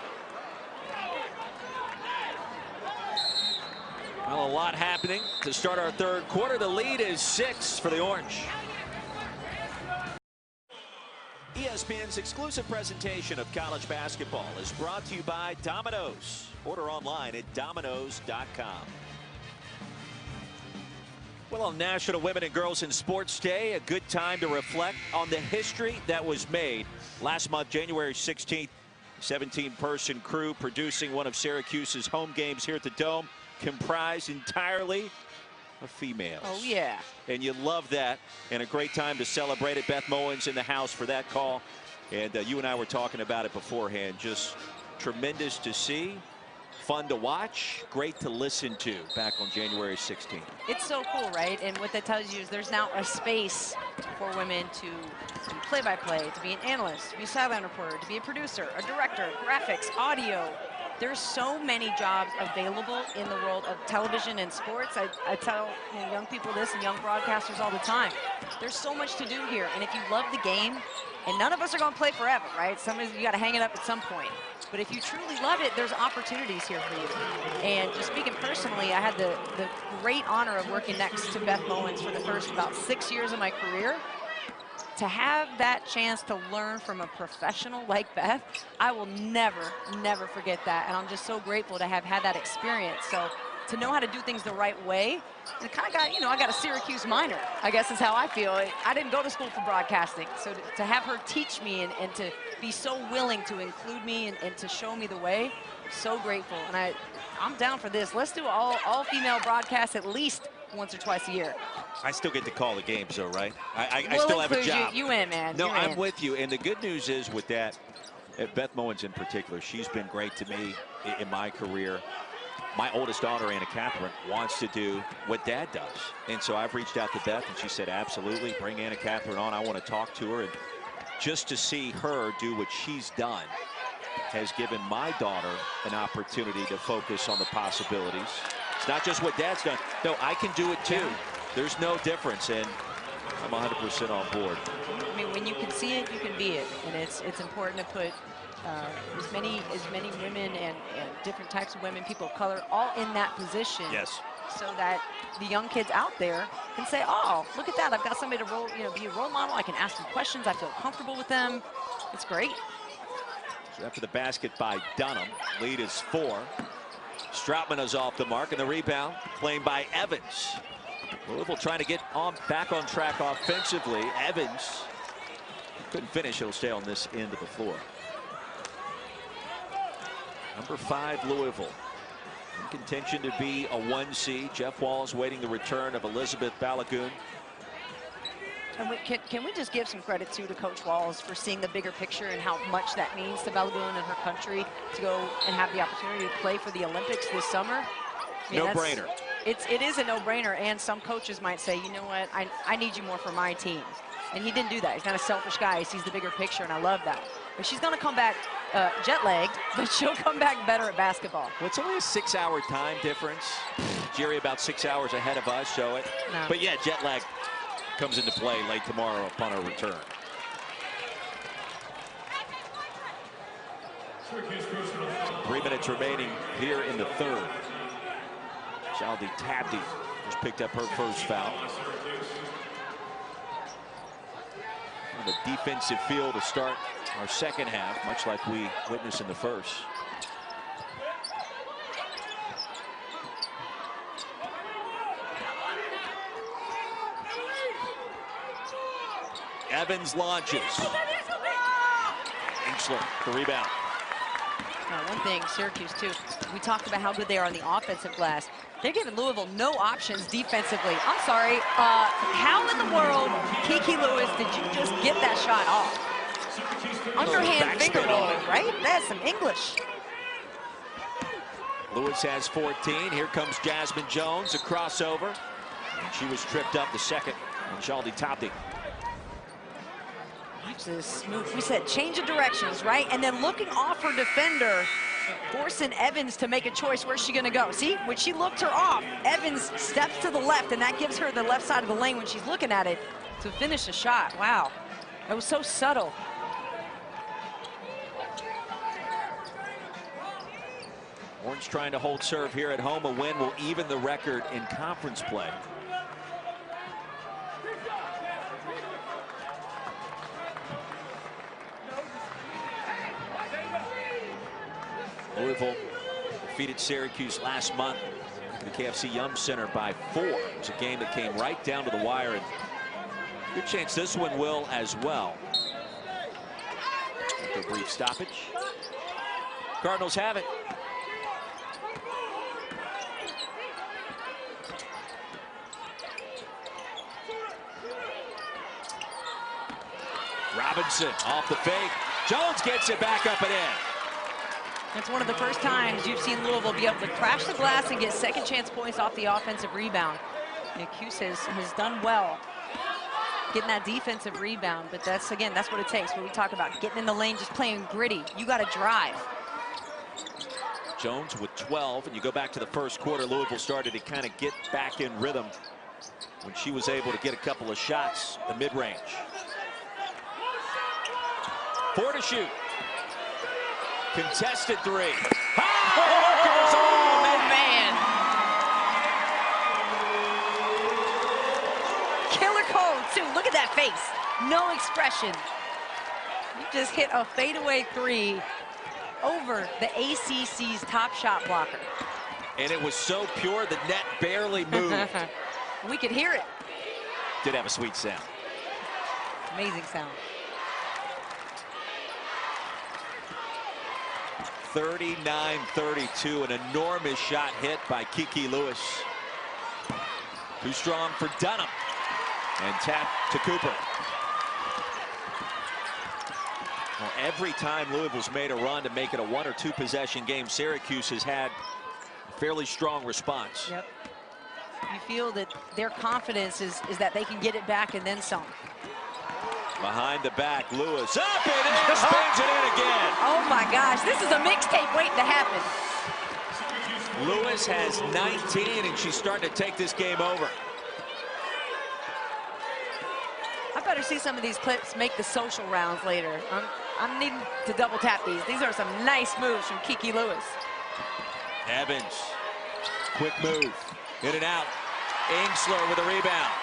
Well, a lot happening to start our third quarter. The lead is 6 for the Orange. ESPN's exclusive presentation of college basketball is brought to you by Domino's. Order online at Domino's.com. Well, on National Women and Girls in Sports Day, a good time to reflect on the history that was made last month, January 16th. 17-person crew producing one of Syracuse's home games here at the Dome, comprised entirely of females. Oh, yeah. And you love that, and a great time to celebrate it. Beth Moen's in the house for that call, and you and I were talking about it beforehand. Just tremendous to see, fun to watch, great to listen to back on January 16th. It's so cool, right? And what that tells you is there's now a space for women to do play-by-play, to be an analyst, to be a sideline reporter, to be a producer, a director, graphics, audio. There's so many jobs available in the world of television and sports. I tell young people this and young broadcasters all the time. There's so much to do here, and if you love the game, and none of us are going to play forever, right? You got to hang it up at some point. But if you truly love it, there's opportunities here for you. And just speaking personally, I had the great honor of working next to Beth Moen for the first about 6 years of my career. To have that chance to learn from a professional like Beth, I will never, never forget that. And I'm just so grateful to have had that experience. So to know how to do things the right way, and it kind of got, I got a Syracuse minor, I guess is how I feel. I didn't go to school for broadcasting. So to have her teach me and to be so willing to include me and to show me the way, so grateful. And I'm down for this. Let's do all female broadcasts at least once or twice a year. I still get to call the games, though, right? I we'll still have a job. You in, man. No, You're I'm in. with you. And the good news is with that, Beth Moen's in particular, she's been great to me in my career. My oldest daughter, Anna Catherine, wants to do what Dad does. And so I've reached out to Beth, and she said, absolutely, bring Anna Catherine on. I want to talk to her. And just to see her do what she's done has given my daughter an opportunity to focus on the possibilities. It's not just what Dad's done. No, I can do it too. There's no difference, and I'm 100% on board. I mean, when you can see it, you can be it, and it's important to put as many women and different types of women, people of color, all in that position. Yes. So that the young kids out there can say, "Oh, look at that! I've got somebody to be a role model. I can ask them questions. I feel comfortable with them. It's great." So after the basket by Dunham, lead is 4. Stroutman is off the mark, and the rebound claimed by Evans. Louisville trying to get back on track offensively. Evans couldn't finish. It'll stay on this end of the floor. Number 5, Louisville. In contention to be a 1 seed. Jeff Walls waiting the return of Elizabeth Balagoon. And can we just give some credit to Coach Walls for seeing the bigger picture and how much that means to Balagoon and her country to go and have the opportunity to play for the Olympics this summer? I mean, no-brainer. It is a no-brainer, and some coaches might say, you know what, I need you more for my team. And he didn't do that. He's not a selfish guy. He sees the bigger picture, and I love that. But she's going to come back jet-lagged, but she'll come back better at basketball. Well, it's only a 6-hour time difference. Jerry about 6 hours ahead of us, so it. No. But yeah, jet lag comes into play late tomorrow upon our return. Three minutes remaining here in the third. Shelby Tabdy just picked up her first foul. On the defensive field to start our second half, much like we witnessed in the first. Evans launches. Ainsley, the rebound. One thing, Syracuse, too, we talked about how good they are on the offensive glass. They're giving Louisville no options defensively. I'm sorry, how in the world, Kiki Lewis, did you just get that shot off? Underhand finger rolling, right? That's some English. Lewis has 14. Here comes Jasmine Jones, a crossover. She was tripped up the second on Shelby Toppy. Watch this move. We said change of directions, right? And then looking off her defender forcing Evans to make a choice. Where's she going to go? See, when she looked her off, Evans steps to the left, and that gives her the left side of the lane when she's looking at it to finish the shot. Wow, that was so subtle. Orange trying to hold serve here at home. A win will even the record in conference play. Louisville defeated Syracuse last month at the KFC Yum Center by 4. It was a game that came right down to the wire, and good chance this one will as well. After a brief stoppage, Cardinals have it. Robinson off the fake. Jones gets it back up and in. That's one of the first times you've seen Louisville be able to crash the glass and get second chance points off the offensive rebound. And Cuse has done well getting that defensive rebound, but that's, again, that's what it takes when we talk about getting in the lane, just playing gritty. You got to drive. Jones with 12, and you go back to the first quarter, Louisville started to kind of get back in rhythm when she was able to get a couple of shots, the mid-range. 4 to shoot. Contested 3. Oh, man. Killer code, too. Look at that face. No expression. You just hit a fadeaway 3 over the ACC's top shot blocker. And it was so pure, the net barely moved. We could hear it. Did have a sweet sound. Amazing sound. 39-32, an enormous shot hit by Kiki Lewis. Too strong for Dunham. And tap to Cooper. Well, every time Louisville's made a run to make it a 1 or 2 possession game, Syracuse has had a fairly strong response. Yep. You feel that their confidence is that they can get it back and then some. Behind the back, Lewis up and in, spins it in again. Oh my gosh, this is a mixtape waiting to happen. Lewis has 19, and she's starting to take this game over. I better see some of these clips make the social rounds later. I'm needing to double tap these. These are some nice moves from Kiki Lewis. Evans, quick move, in and out. Ingsler with a rebound.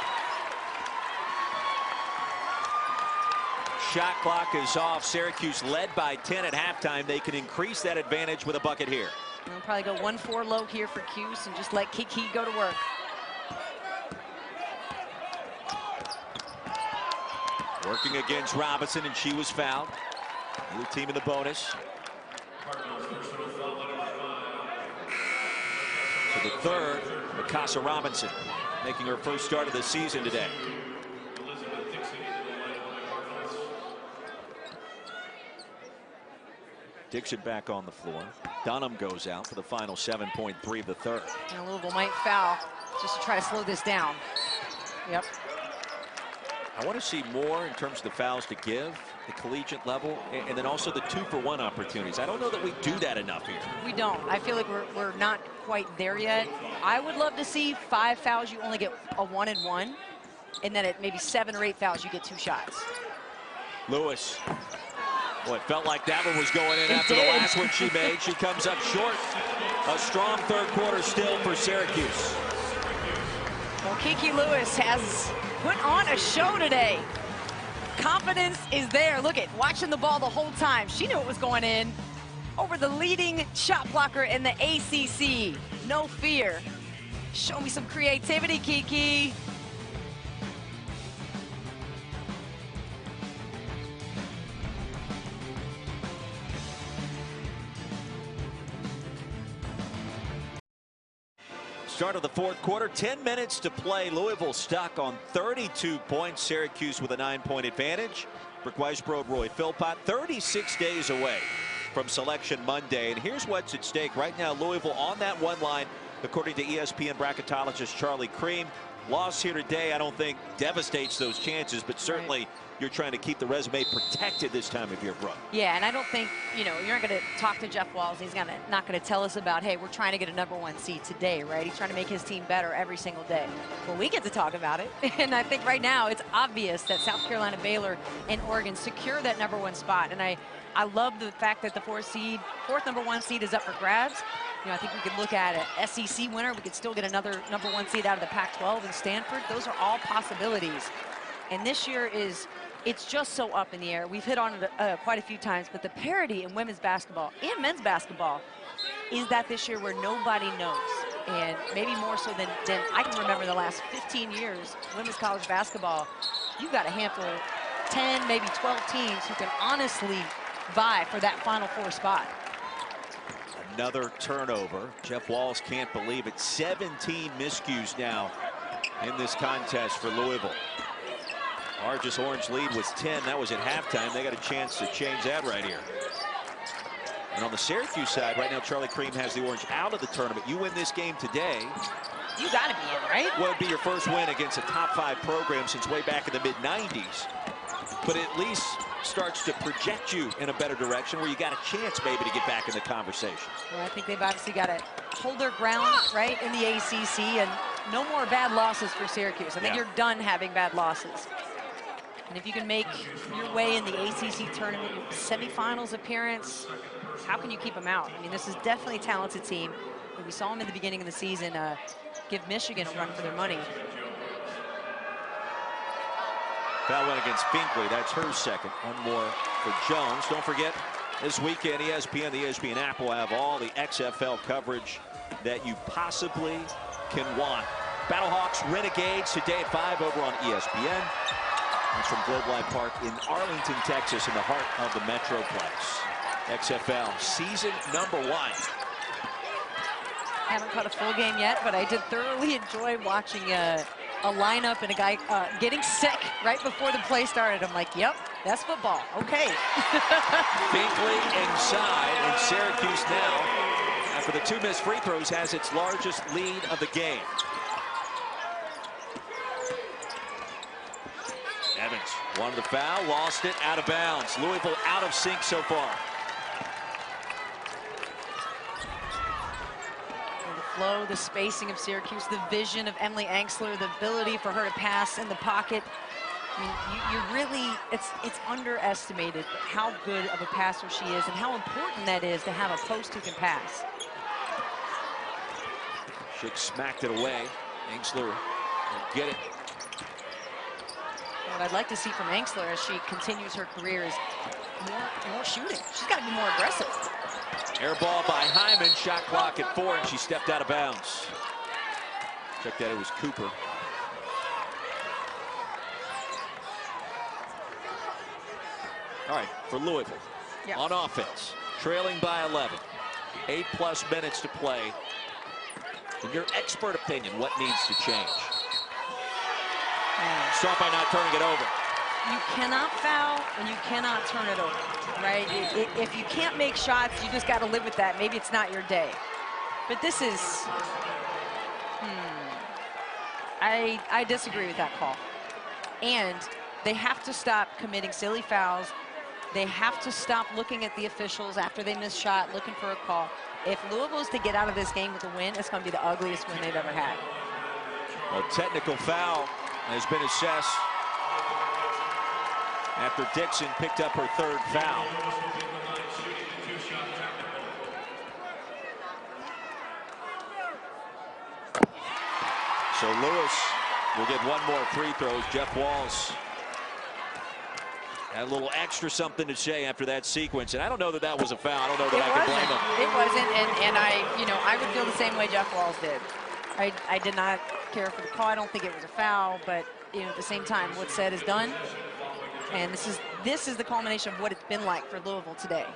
Shot clock is off. Syracuse led by 10 at halftime. They can increase that advantage with a bucket here. We'll probably go 1-4 low here for Cuse and just let Kiki go to work. Working against Robinson, and she was fouled. New team in the bonus. So the third, Mikasa Robinson, making her first start of the season today. Dixon back on the floor. Dunham goes out for the final 7.3 of the third. And Louisville might foul just to try to slow this down. Yep. I want to see more in terms of the fouls to give, the collegiate level, and then also the 2-for-1 opportunities. I don't know that we do that enough here. We don't. I feel like we're not quite there yet. I would love to see 5 fouls, you only get a 1-and-1, and then at maybe 7 or 8 fouls, you get 2 shots. Lewis. Well, it felt like that one was going in after the last one she made. She comes up short. A strong third quarter still for Syracuse. Well, Kiki Lewis has put on a show today. Confidence is there. Look at watching the ball the whole time. She knew it was going in over the leading shot blocker in the ACC. No fear. Show me some creativity, Kiki. Start of the fourth quarter, 10 minutes to play. Louisville stuck on 32 points. Syracuse with a 9-point advantage. Brooke Weisbrod, Roy Philpott, 36 days away from Selection Monday. And here's what's at stake right now. Louisville on that one line, according to ESPN bracketologist Charlie Cream. loss here today, I don't think devastates those chances, but certainly you're trying to keep the resume protected this time of year, Brooke. Yeah, and I don't think, you know, you're not going to talk to Jeff Walz. He's not going to tell us about, hey, we're trying to get a #1 seed today, right? He's trying to make his team better every single day. Well, we get to talk about it. And I think right now it's obvious that South Carolina, Baylor, and Oregon secure that #1 spot. And I love the fact that the fourth #1 seed is up for grabs. You know, I think we could look at an SEC winner. We could still get another #1 seed out of the Pac-12 in Stanford. Those are all possibilities. And this year it's just so up in the air. We've hit on it quite a few times, but the parity in women's basketball and men's basketball is that this year where nobody knows. And maybe more so than I can remember the last 15 years, women's college basketball, you've got a handful, 10, maybe 12 teams who can honestly vie for that Final Four spot. Another turnover. Jeff Walz can't believe it. 17 miscues now in this contest for Louisville. Largest Orange lead was 10. That was at halftime. They got a chance to change that right here. And on the Syracuse side, right now, Charlie Cream has the Orange out of the tournament. You win this game today, You got to be in, right? Well, it'd be your first win against a top-5 program since way back in the mid-90s. But it at least starts to project you in a better direction where you got a chance maybe to get back in the conversation. Well, I think they've obviously got to hold their ground, right, in the ACC, and no more bad losses for Syracuse. I think you're done having bad losses. And if you can make your way in the ACC tournament, semifinals appearance, how can you keep them out? I mean, this is definitely a talented team. And we saw them in the beginning of the season give Michigan a run for their money. Foul went against Finkley. That's her second. One more for Jones. Don't forget, this weekend, ESPN, the ESPN app will have all the XFL coverage that you possibly can want. Battlehawks Renegades today at 5 over on ESPN. That's from Globe Life Park in Arlington, Texas, in the heart of the Metroplex. XFL season #1. Haven't caught a full game yet, but I did thoroughly enjoy watching a lineup and a guy getting sick right before the play started. I'm like, yep, that's football. Okay. Finkley inside, and Syracuse now, after the 2 missed free throws, has its largest lead of the game. Evans wanted the foul, lost it, out of bounds. Louisville out of sync so far. The flow, the spacing of Syracuse, the vision of Emily Angsler, the ability for her to pass in the pocket. I mean, you really, it's underestimated how good of a passer she is and how important that is to have a post who can pass. Schick smacked it away. Angsler will get it. What I'd like to see from Angsler as she continues her career is more shooting. She's got to be more aggressive. Air ball by Hyman, shot clock at 4, and she stepped out of bounds. Check that, it was Cooper. All right, for Louisville, on offense, trailing by 11, 8+ minutes to play. In your expert opinion, what needs to change? Start by not turning it over. You cannot foul and you cannot turn it over, right? If you can't make shots, you just got to live with that. Maybe it's not your day. But this is, I disagree with that call. And they have to stop committing silly fouls. They have to stop looking at the officials after they miss shot, looking for a call. If Louisville's to get out of this game with a win, it's going to be the ugliest win they've ever had. A technical foul has been assessed after Dixon picked up her 3rd foul. So Lewis will get 1 more free throw. Jeff Walz had a little extra something to say after that sequence, and I don't know that that was a foul. I don't know that I can blame him. It wasn't, and I would feel the same way Jeff Walz did. I did not care for the call. I don't think it was a foul, but at the same time, what's said is done. And this is the culmination of what it's been like for Louisville today.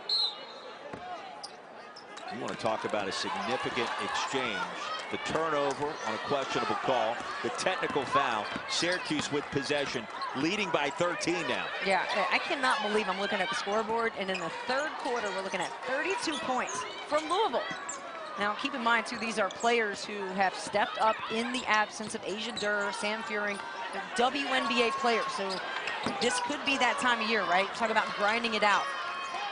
You want to talk about a significant exchange. The turnover on a questionable call, the technical foul, Syracuse with possession, leading by 13 now. Yeah, I cannot believe I'm looking at the scoreboard, and in the 3rd quarter, we're looking at 32 points from Louisville. Now, keep in mind, too, these are players who have stepped up in the absence of Asia Durr, Sam Furing. They're WNBA players, so this could be that time of year, right? Talk about grinding it out.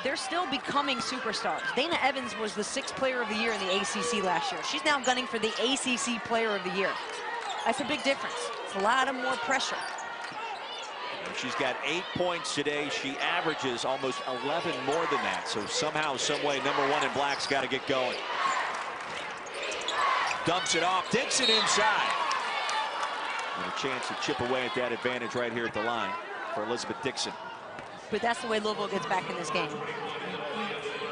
They're still becoming superstars. Dana Evans was the 6th player of the year in the ACC last year. She's now gunning for the ACC player of the year. That's a big difference. It's a lot of more pressure. She's got 8 points today. She averages almost 11 more than that. So somehow, some way, #1 in black's got to get going. Dumps it off. Dixon inside. And a chance to chip away at that advantage right here at the line for Elizabeth Dixon. But that's the way Louisville gets back in this game.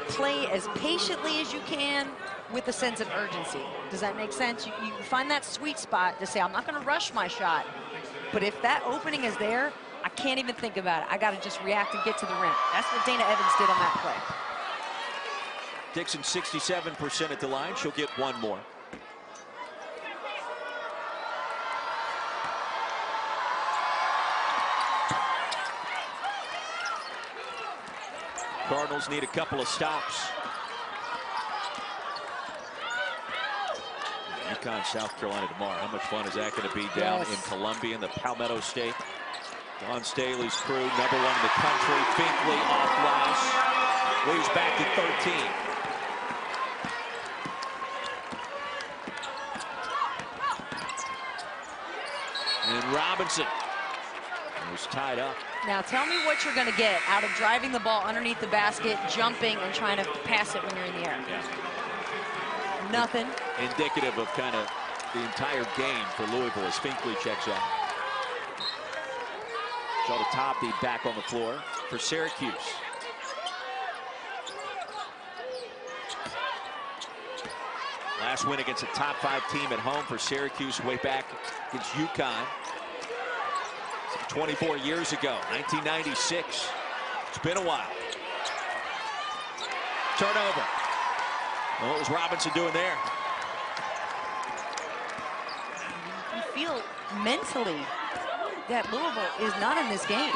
Play as patiently as you can with a sense of urgency. Does that make sense? You find that sweet spot to say, I'm not going to rush my shot. But if that opening is there, I can't even think about it. I got to just react and get to the rim. That's what Dana Evans did on that play. Dixon 67% at the line. She'll get one more. Cardinals need a couple of stops. UConn, South Carolina tomorrow. How much fun is that going to be down in Columbia in the Palmetto State? Don Staley's crew, #1 in the country. Finkley off last. Leaves back to 13. And Robinson was tied up. Now tell me what you're going to get out of driving the ball underneath the basket, jumping, and trying to pass it when you're in the air. Yeah. Nothing. Indicative of kind of the entire game for Louisville as Finkley checks out. Joe to top, the back on the floor for Syracuse. Last win against a top 5 team at home for Syracuse way back against UConn. 24 years ago, 1996. It's been a while. Turnover. Well, what was Robinson doing there? You feel mentally that Louisville is not in this game.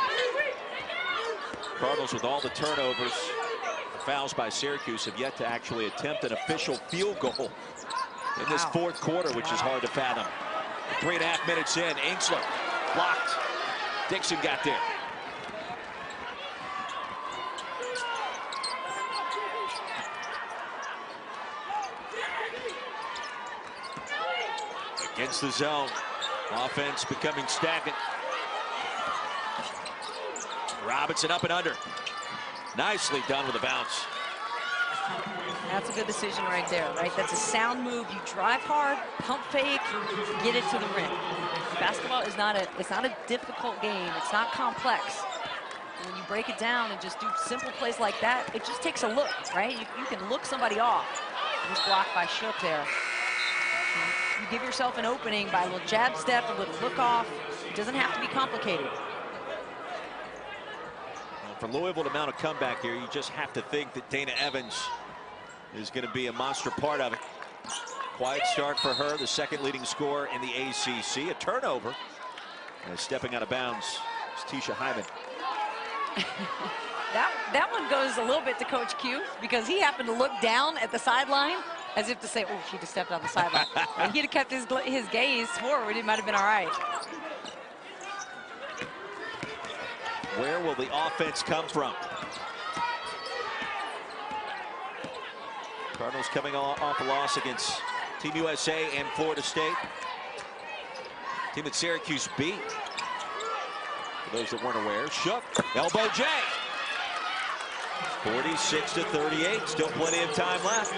Cardinals with all the turnovers. The fouls by Syracuse have yet to actually attempt an official field goal in this fourth quarter, which is hard to fathom. 3.5 minutes in, Ainsley blocked. Dixon got there. Against the zone. Offense becoming stagnant. Robinson up and under. Nicely done with a bounce. That's a good decision right there, right? That's a sound move. You drive hard, pump fake, get it to the rim. Basketball is not a difficult game. It's not complex. And when you break it down and just do simple plays like that, it just takes a look, right? You can look somebody off. Just blocked by Shook there. You give yourself an opening by a little jab step, a little look off. It doesn't have to be complicated. Well, for Louisville to mount a comeback here, you just have to think that Dana Evans is going to be a monster part of it. Quiet start for her, the 2nd leading scorer in the ACC. A turnover. And stepping out of bounds is Tisha Hyman. That one goes a little bit to Coach Q because he happened to look down at the sideline as if to say, oh, she just stepped on the sideline. And he'd have kept his gaze forward, it might have been all right. Where will the offense come from? Cardinals coming off a loss against Team USA and Florida State. Team that Syracuse beat. For those that weren't aware, Shook, elbow J. 46-38, still plenty of time left.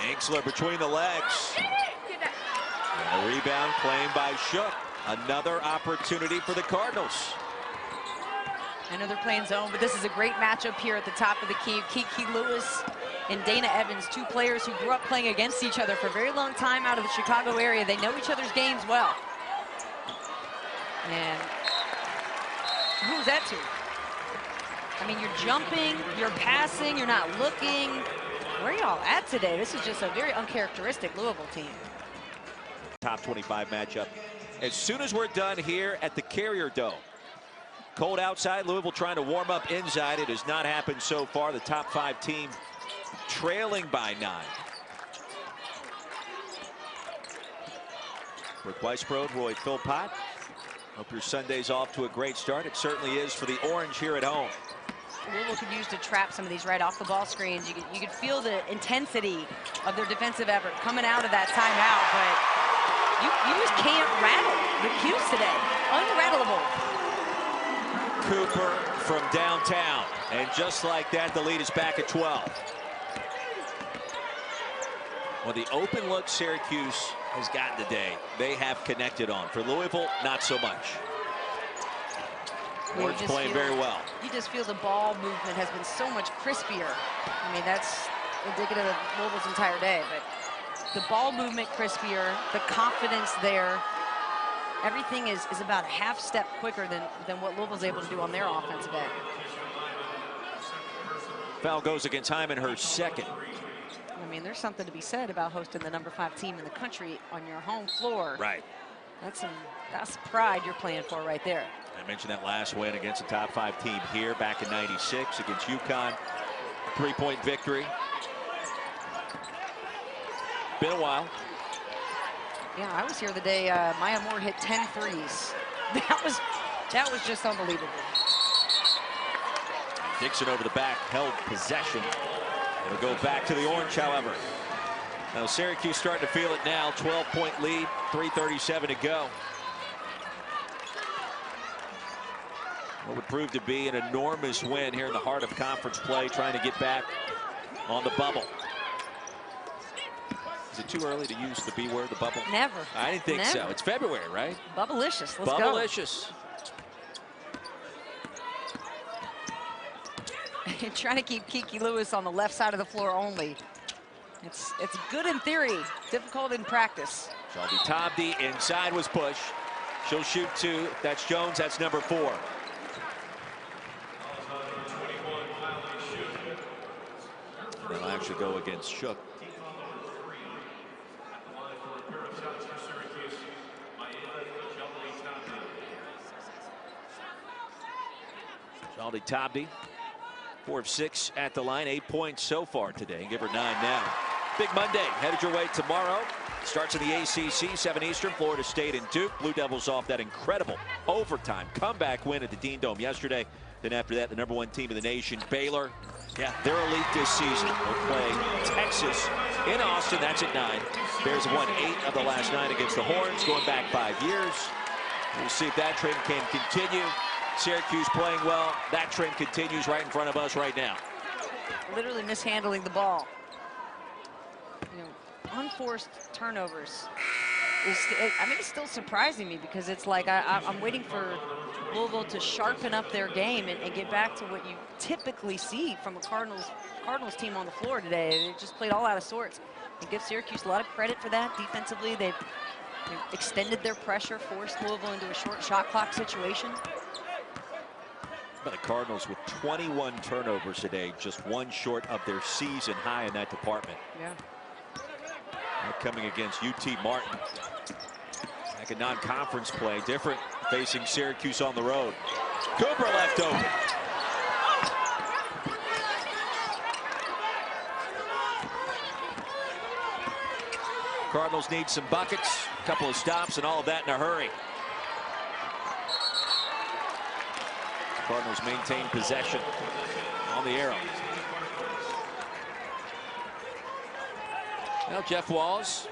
Ainsley between the legs. And a rebound claimed by Shook. Another opportunity for the Cardinals. I know they're playing zone, but this is a great matchup here at the top of the key. Kiki Lewis and Dana Evans, 2 players who grew up playing against each other for a very long time out of the Chicago area. They know each other's games well. And who was that to? I mean, you're jumping, you're passing, you're not looking. Where are y'all at today? This is just a very uncharacteristic Louisville team. top 25 matchup. As soon as we're done here at the Carrier Dome. Cold outside, Louisville trying to warm up inside. It has not happened so far. The top 5 team trailing by 9. Brooke Weisbrod, Roy Philpott. Hope your Sunday's off to a great start. It certainly is for the Orange here at home. Louisville could use to trap some of these right off the ball screens. You could feel the intensity of their defensive effort coming out of that timeout, but you just can't rattle the Cuse today. Unrattleable. Cooper from downtown, and just like that, the lead is back at 12. Well, the open look Syracuse has gotten today, they have connected on. For Louisville, not so much. Orange playing very well. You just feel the ball movement has been so much crispier. I mean, that's indicative of Louisville's entire day, but the ball movement crispier, the confidence there, everything is about a half step quicker than what Louisville's able to do on their offensive end. Foul goes against Hyman, her second. I mean, there's something to be said about hosting the number 5 team in the country on your home floor. Right. That's pride you're playing for right there. I mentioned that last win against a top 5 team here back in '96 against UConn. 3-point victory. Been a while. Yeah, I was here the day Maya Moore hit 10 threes. That was just unbelievable. Dixon over the back, held possession. It'll go back to the Orange, however. Now Syracuse starting to feel it now. 12-point lead, 3:37 to go. What would prove to be an enormous win here in the heart of conference play, trying to get back on the bubble. Is it too early to use the B word, the bubble? Never. I didn't think so. It's February, right? Bubblicious. Let's go. Bubblicious. Trying to keep Kiki Lewis on the left side of the floor only. It's good in theory, difficult in practice. Shelby Tabdi inside was push. She'll shoot 2. That's Jones. That's number 4. They'll actually go against Shook. Shelby Tabdi, 4 of 6 at the line, 8 points so far today. Give her 9 now. Big Monday headed your way tomorrow. Starts in the ACC, 7 Eastern, Florida State and Duke. Blue Devils off that incredible overtime comeback win at the Dean Dome yesterday. Then after that, the number 1 team in the nation, Baylor. Yeah, they're elite this season. They'll play Texas in Austin. That's at 9. Bears have won 8 of the last 9 against the Horns, going back 5 years. We'll see if that trend can continue. Syracuse playing well. That trend continues right in front of us right now. Literally mishandling the ball. You know, unforced turnovers. It's still surprising me because it's like I'm waiting for Louisville to sharpen up their game and get back to what you typically see from a Cardinals team on the floor today. They just played all out of sorts. I give Syracuse a lot of credit for that. Defensively, they've extended their pressure, forced Louisville into a short shot clock situation. But the Cardinals with 21 turnovers today, just 1 short of their season high in that department. Yeah. They're coming against UT Martin. Like a non-conference play, different facing Syracuse on the road. Cooper left open. Cardinals need some buckets, a couple of stops, and all of that in a hurry. Cardinals maintain possession on the arrow. Now Jeff Walls,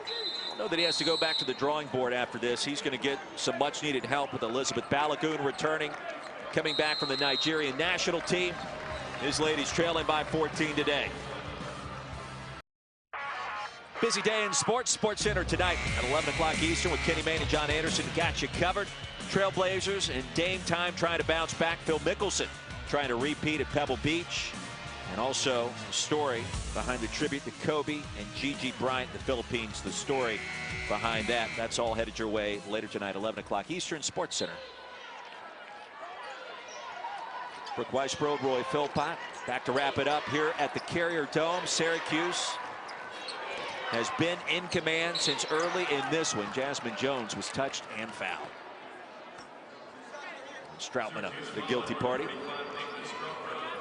I know that he has to go back to the drawing board after this. He's going to get some much needed help with Elizabeth Balogun returning, coming back from the Nigerian national team. His ladies trailing by 14 today. Busy day in sports. Sports Center tonight at 11 o'clock Eastern with Kenny Mayne and John Anderson. Got you covered. Trailblazers and Dame time trying to bounce back. Phil Mickelson trying to repeat at Pebble Beach. And also the story behind the tribute to Kobe and Gigi Bryant, the Philippines. The story behind that. That's all headed your way later tonight, 11 o'clock Eastern, Sports Center. Brooke Weisbrod, Roy Philpott back to wrap it up here at the Carrier Dome. Syracuse has been in command since early in this one. Jasmine Jones was touched and fouled. Stroutman up, the guilty party.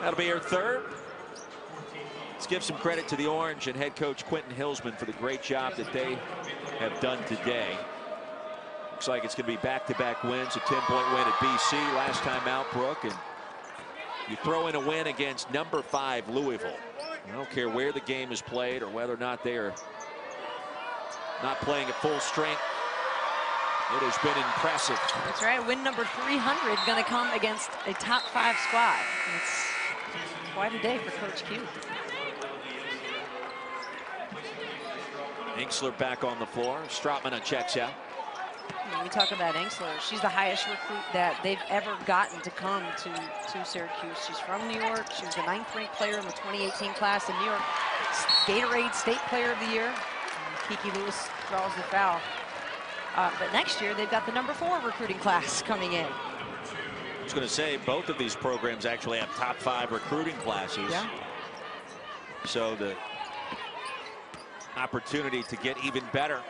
That'll be her third. Let's give some credit to the Orange and head coach Quentin Hillsman for the great job that they have done today. Looks like it's going to be back-to-back wins, a 10-point win at BC last time out, Brooke, and you throw in a win against number 5 Louisville. I don't care where the game is played or whether or not they are not playing at full strength. It has been impressive. That's right. Win number 300 going to come against a top 5 squad. It's quite a day for Coach Q. Inksler back on the floor. Stroutman checks out. When we talk about Inksler, she's the highest recruit that they've ever gotten to come to Syracuse. She's from New York. She was the 9th ranked player in the 2018 class in New York. Gatorade State Player of the Year. Kiki Lewis draws the foul. But next year, they've got the number 4 recruiting class coming in. I was going to say, both of these programs actually have top 5 recruiting classes. Yeah. So the opportunity to get even better.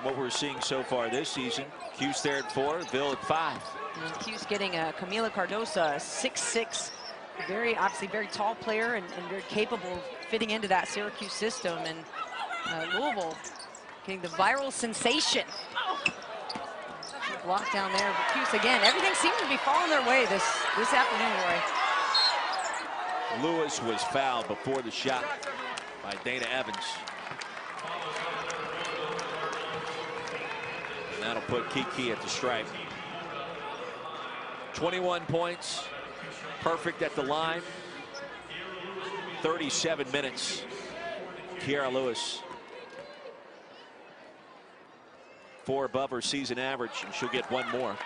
What we're seeing so far this season. Q's there at 4, Ville at 5. And Q's getting Camila Cardosa, 6'6", obviously very tall player and very capable of fitting into that Syracuse system. And Louisville getting the viral sensation. Block down there, but Q's again. Everything seems to be falling their way this afternoon, Roy. Lewis was fouled before the shot by Dana Evans. And that'll put Kiki at the stripe. 21 points, perfect at the line. 37 minutes. Kiara Lewis, 4 above her season average, and she'll get 1 more.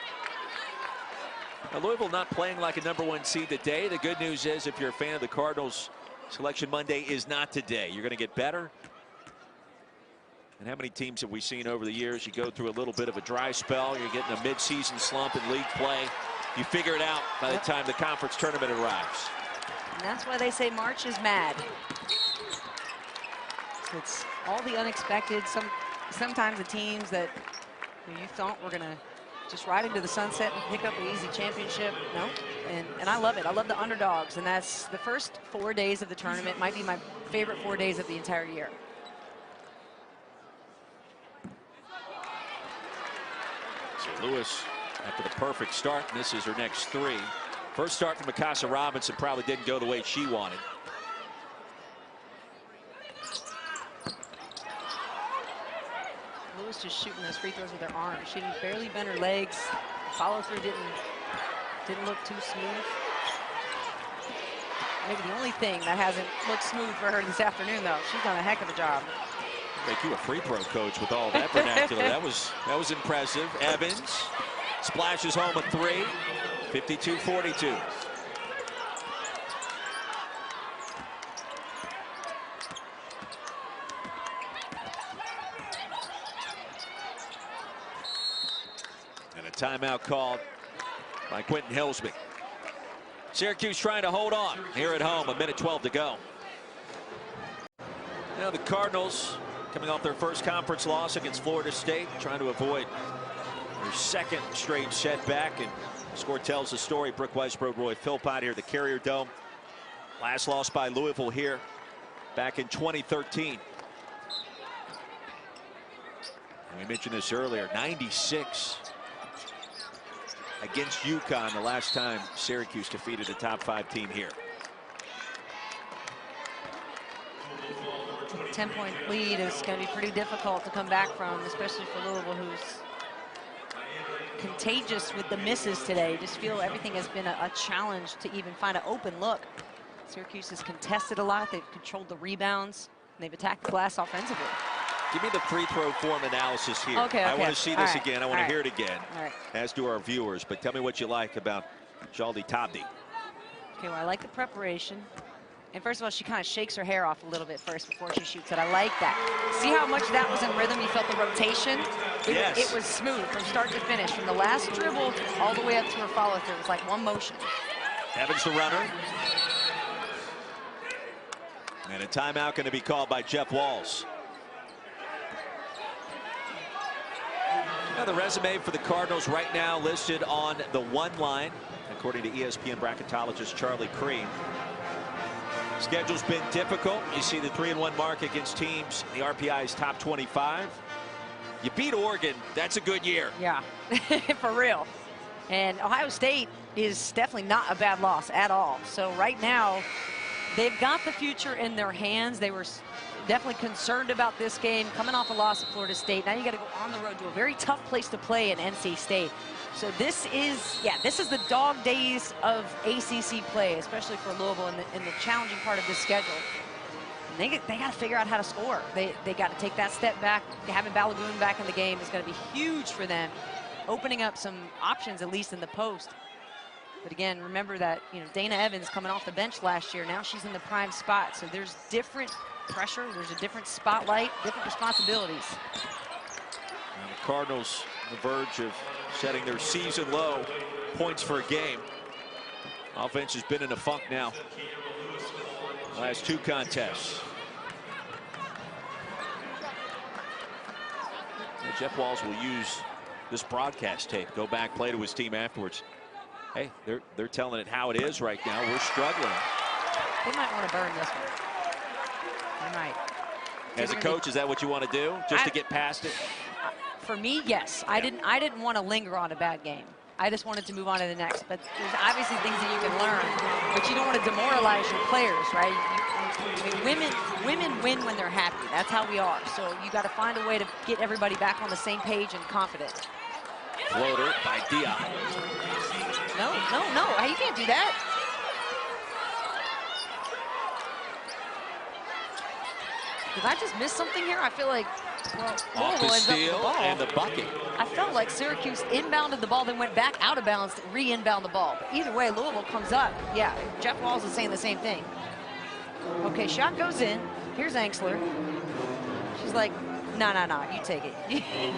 Now, Louisville not playing like a number 1 seed today. The good news is, if you're a fan of the Cardinals, Selection Monday is not today. You're going to get better. And how many teams have we seen over the years? You go through a little bit of a dry spell. You're getting a mid-season slump in league play. You figure it out by the time the conference tournament arrives. And that's why they say March is mad. It's all the unexpected. Sometimes the teams that you thought were going to just ride into the sunset and pick up an easy championship. No. And I love it. I love the underdogs. And that's the first 4 days of the tournament. Might be my favorite 4 days of the entire year. So Lewis, after the perfect start, misses her next 3. First start from Mikasa Robinson probably didn't go the way she wanted. Lewis just shooting those free throws with her arms. She didn't barely bend her legs. Follow through didn't look too smooth. Maybe the only thing that hasn't looked smooth for her this afternoon, though. She's done a heck of a job. Make you a free throw coach with all that vernacular. that was impressive. Evans splashes home a 3. 52-42. And a timeout called by Quentin Hillsman. Syracuse trying to hold on here at home. 1:12 to go. Now the Cardinals, coming off their first conference loss against Florida State, trying to avoid their second straight setback. And the score tells the story. Brooke Weisbrod, Roy Philpott here at the Carrier Dome. Last loss by Louisville here back in 2013. And we mentioned this earlier, 96 against UConn, the last time Syracuse defeated a top 5 team here. 10-point lead is going to be pretty difficult to come back from, especially for Louisville, who's contagious with the misses today. Just feel everything has been a challenge to even find an open look. Syracuse has contested a lot. They've controlled the rebounds. And they've attacked the glass offensively. Give me the free throw form analysis here. Okay. I want to see this again. I want to hear it again, All as do our viewers. But tell me what you like about Jaldi Tabdi. Okay, well, I like the preparation. And first of all, she kind of shakes her hair off a little bit first before she shoots it. I like that. See how much that was in rhythm? You felt the rotation? Yes. It was smooth from start to finish. From the last dribble all the way up to her follow-through. It was like one motion. Evans the runner. And a timeout going to be called by Jeff Walls. Now the resume for the Cardinals right now listed on the 1 line, according to ESPN bracketologist Charlie Crean. Schedule's been difficult. You see the 3-1 mark against teams in the RPI's top 25. You beat Oregon, that's a good year. Yeah, for real. And Ohio State is definitely not a bad loss at all. So right now, they've got the future in their hands. They were definitely concerned about this game, coming off a loss at Florida State. Now you got to go on the road to a very tough place to play in NC State. So this is the dog days of ACC play, especially for Louisville in the challenging part of this schedule. And they got to figure out how to score. They got to take that step back. Having Balogun back in the game is going to be huge for them, opening up some options, at least in the post. But again, remember that, you know, Dana Evans coming off the bench last year. Now she's in the prime spot. So there's different pressure. There's a different spotlight, different responsibilities. And the Cardinals on the verge of setting their season low points for a game. Offense has been in a funk now. Last 2 contests. And Jeff Walz will use this broadcast tape. Go back, play to his team afterwards. Hey, they're telling it how it is right now. We're struggling. They might want to burn this one. They might. As a coach, is that what you want to do, just to get past it? For me, yes. I didn't want to linger on a bad game. I just wanted to move on to the next. But there's obviously things that you can learn, but you don't want to demoralize your players, right? I mean, women win when they're happy. That's how we are. So you got to find a way to get everybody back on the same page and confident. Floater by Dion. No. You can't do that. Did I just miss something here? I feel like, well, off the steal and the bucket. I felt like Syracuse inbounded the ball, then went back out of bounds to re-inbound the ball. But either way, Louisville comes up. Yeah, Jeff Walz is saying the same thing. Okay, shot goes in. Here's Angsler. She's like, no, you take it.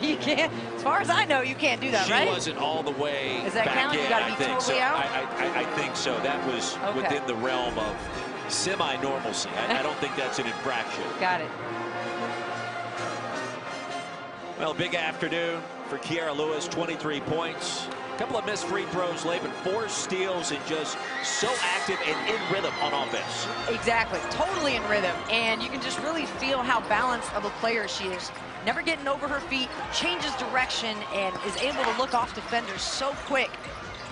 You can't. As far as I know, you can't do that, right? She wasn't all the way Does that back count? in, You got to be totally out? I think so. That was within the realm of semi-normalcy. I don't think that's an infraction. Got it. Well, big afternoon for Kiara Lewis, 23 points. A couple of missed free throws, Laban 4 steals, and just so active and in rhythm on offense. Exactly, totally in rhythm, and you can just really feel how balanced of a player she is. Never getting over her feet, changes direction, and is able to look off defenders so quick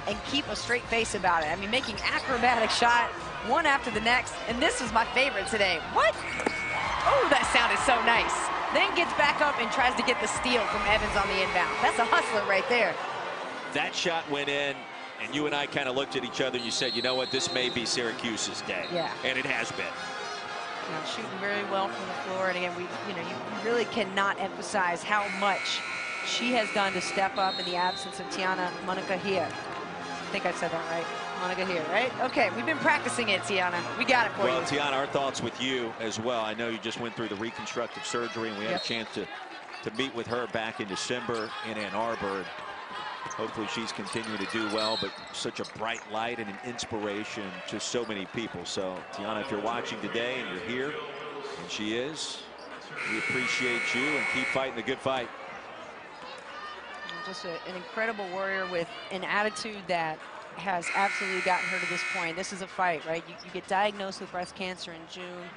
and keep a straight face about it. I mean, making acrobatic shot, one after the next, and this was my favorite today. What? Oh, that sounded so nice. Then gets back up and tries to get the steal from Evans on the inbound. That's a hustler right there. That shot went in, and you and I kind of looked at each other and you said, you know what, this may be Syracuse's day. Yeah. And it has been. You know, shooting very well from the floor, and again, you really cannot emphasize how much she has done to step up in the absence of Tiana Monacahia. I think I said that right. Monacahia, right? Okay, we've been practicing it, Tiana. We got it for you. Well, Tiana, our thoughts with you as well. I know you just went through the reconstructive surgery, and we had a chance to meet with her back in December in Ann Arbor. Hopefully she's continuing to do well, but such a bright light and an inspiration to so many people. So, Tiana, if you're watching today and you're here, and she is, we appreciate you and keep fighting the good fight. Just an incredible warrior with an attitude that has absolutely gotten her to this point. This is a fight, right? You get diagnosed with breast cancer in June,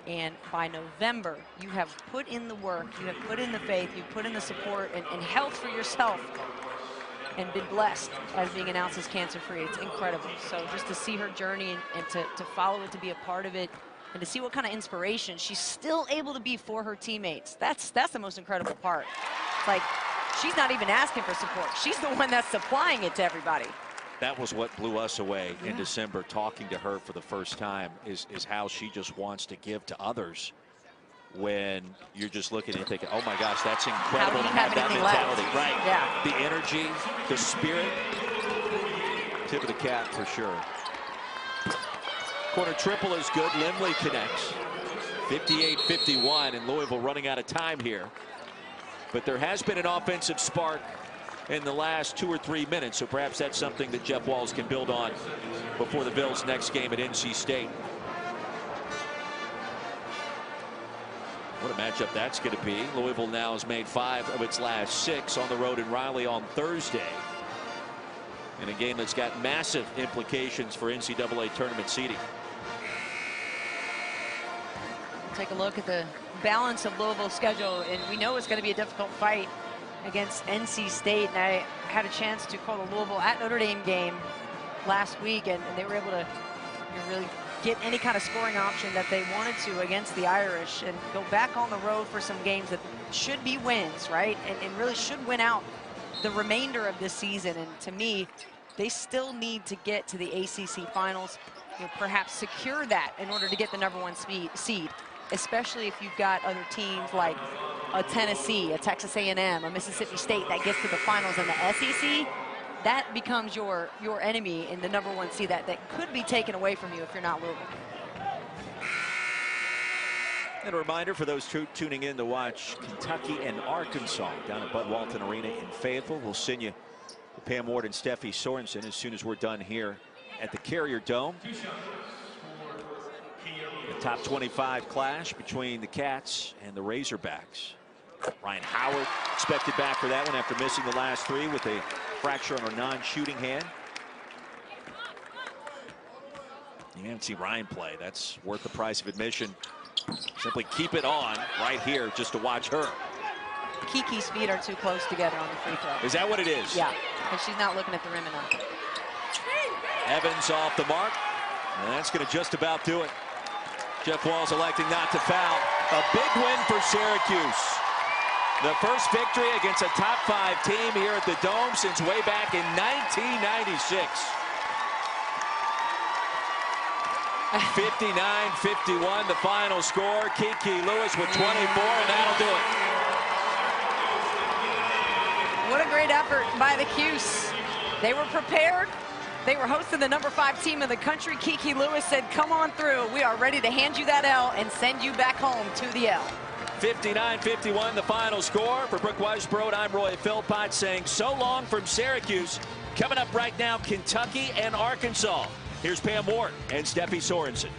and by November, you have put in the work, you have put in the faith, you've put in the support and health for yourself, and been blessed as being announced as cancer-free. It's incredible. So just to see her journey and to follow it, to be a part of it, and to see what kind of inspiration she's still able to be for her teammates. That's the most incredible part. Like, she's not even asking for support. She's the one that's supplying it to everybody. That was what blew us away in December, talking to her for the first time, is how she just wants to give to others. When you're just looking and thinking, oh my gosh, that's incredible to have that mentality. Left. Right. Yeah. The energy, the spirit. Tip of the cap for sure. Corner triple is good. Limley connects. 58-51, and Louisville running out of time here. But there has been an offensive spark in the last 2 or 3 minutes, so perhaps that's something that Jeff Walz can build on before the Bills' next game at NC State. What a matchup that's going to be. Louisville now has made 5 of its last 6 on the road in Raleigh on Thursday. In a game that's got massive implications for NCAA tournament seeding. Take a look at the balance of Louisville's schedule, and we know it's going to be a difficult fight against NC State. And I had a chance to call the Louisville at Notre Dame game last week, and they were able to really get any kind of scoring option that they wanted to against the Irish and go back on the road for some games that should be wins, right? And really should win out the remainder of this season. And to me, they still need to get to the ACC finals, perhaps secure that in order to get the #1 seed, especially if you've got other teams like a Tennessee, a Texas A&M, a Mississippi State that gets to the finals in the SEC. That becomes your enemy in the #1 seed that could be taken away from you if you're not Louisville. And a reminder for those tuning in to watch Kentucky and Arkansas down at Bud Walton Arena in Fayetteville. We'll send you Pam Ward and Steffi Sorensen as soon as we're done here at the Carrier Dome. The top 25 clash between the Cats and the Razorbacks. Ryan Howard expected back for that one after missing the last 3 with a fracture on her non-shooting hand. You haven't seen Ryan play. That's worth the price of admission. Simply keep it on right here just to watch her. Kiki's feet are too close together on the free throw. Is that what it is? Yeah, and she's not looking at the rim enough. Evans off the mark, and that's going to just about do it. Jeff Walz electing not to foul. A big win for Syracuse. The first victory against a top 5 team here at the Dome since way back in 1996. 59-51 the final score. Kiki Lewis with 24, and that'll do it. What a great effort by the Cuse. They were prepared. They were hosting the #5 team in the country. Kiki Lewis said, come on through. We are ready to hand you that L and send you back home to the L. 59-51 the final score. For Brooke Weisbrod, I'm Roy Philpott saying so long from Syracuse. Coming up right now, Kentucky and Arkansas. Here's Pam Ward and Steffi Sorensen.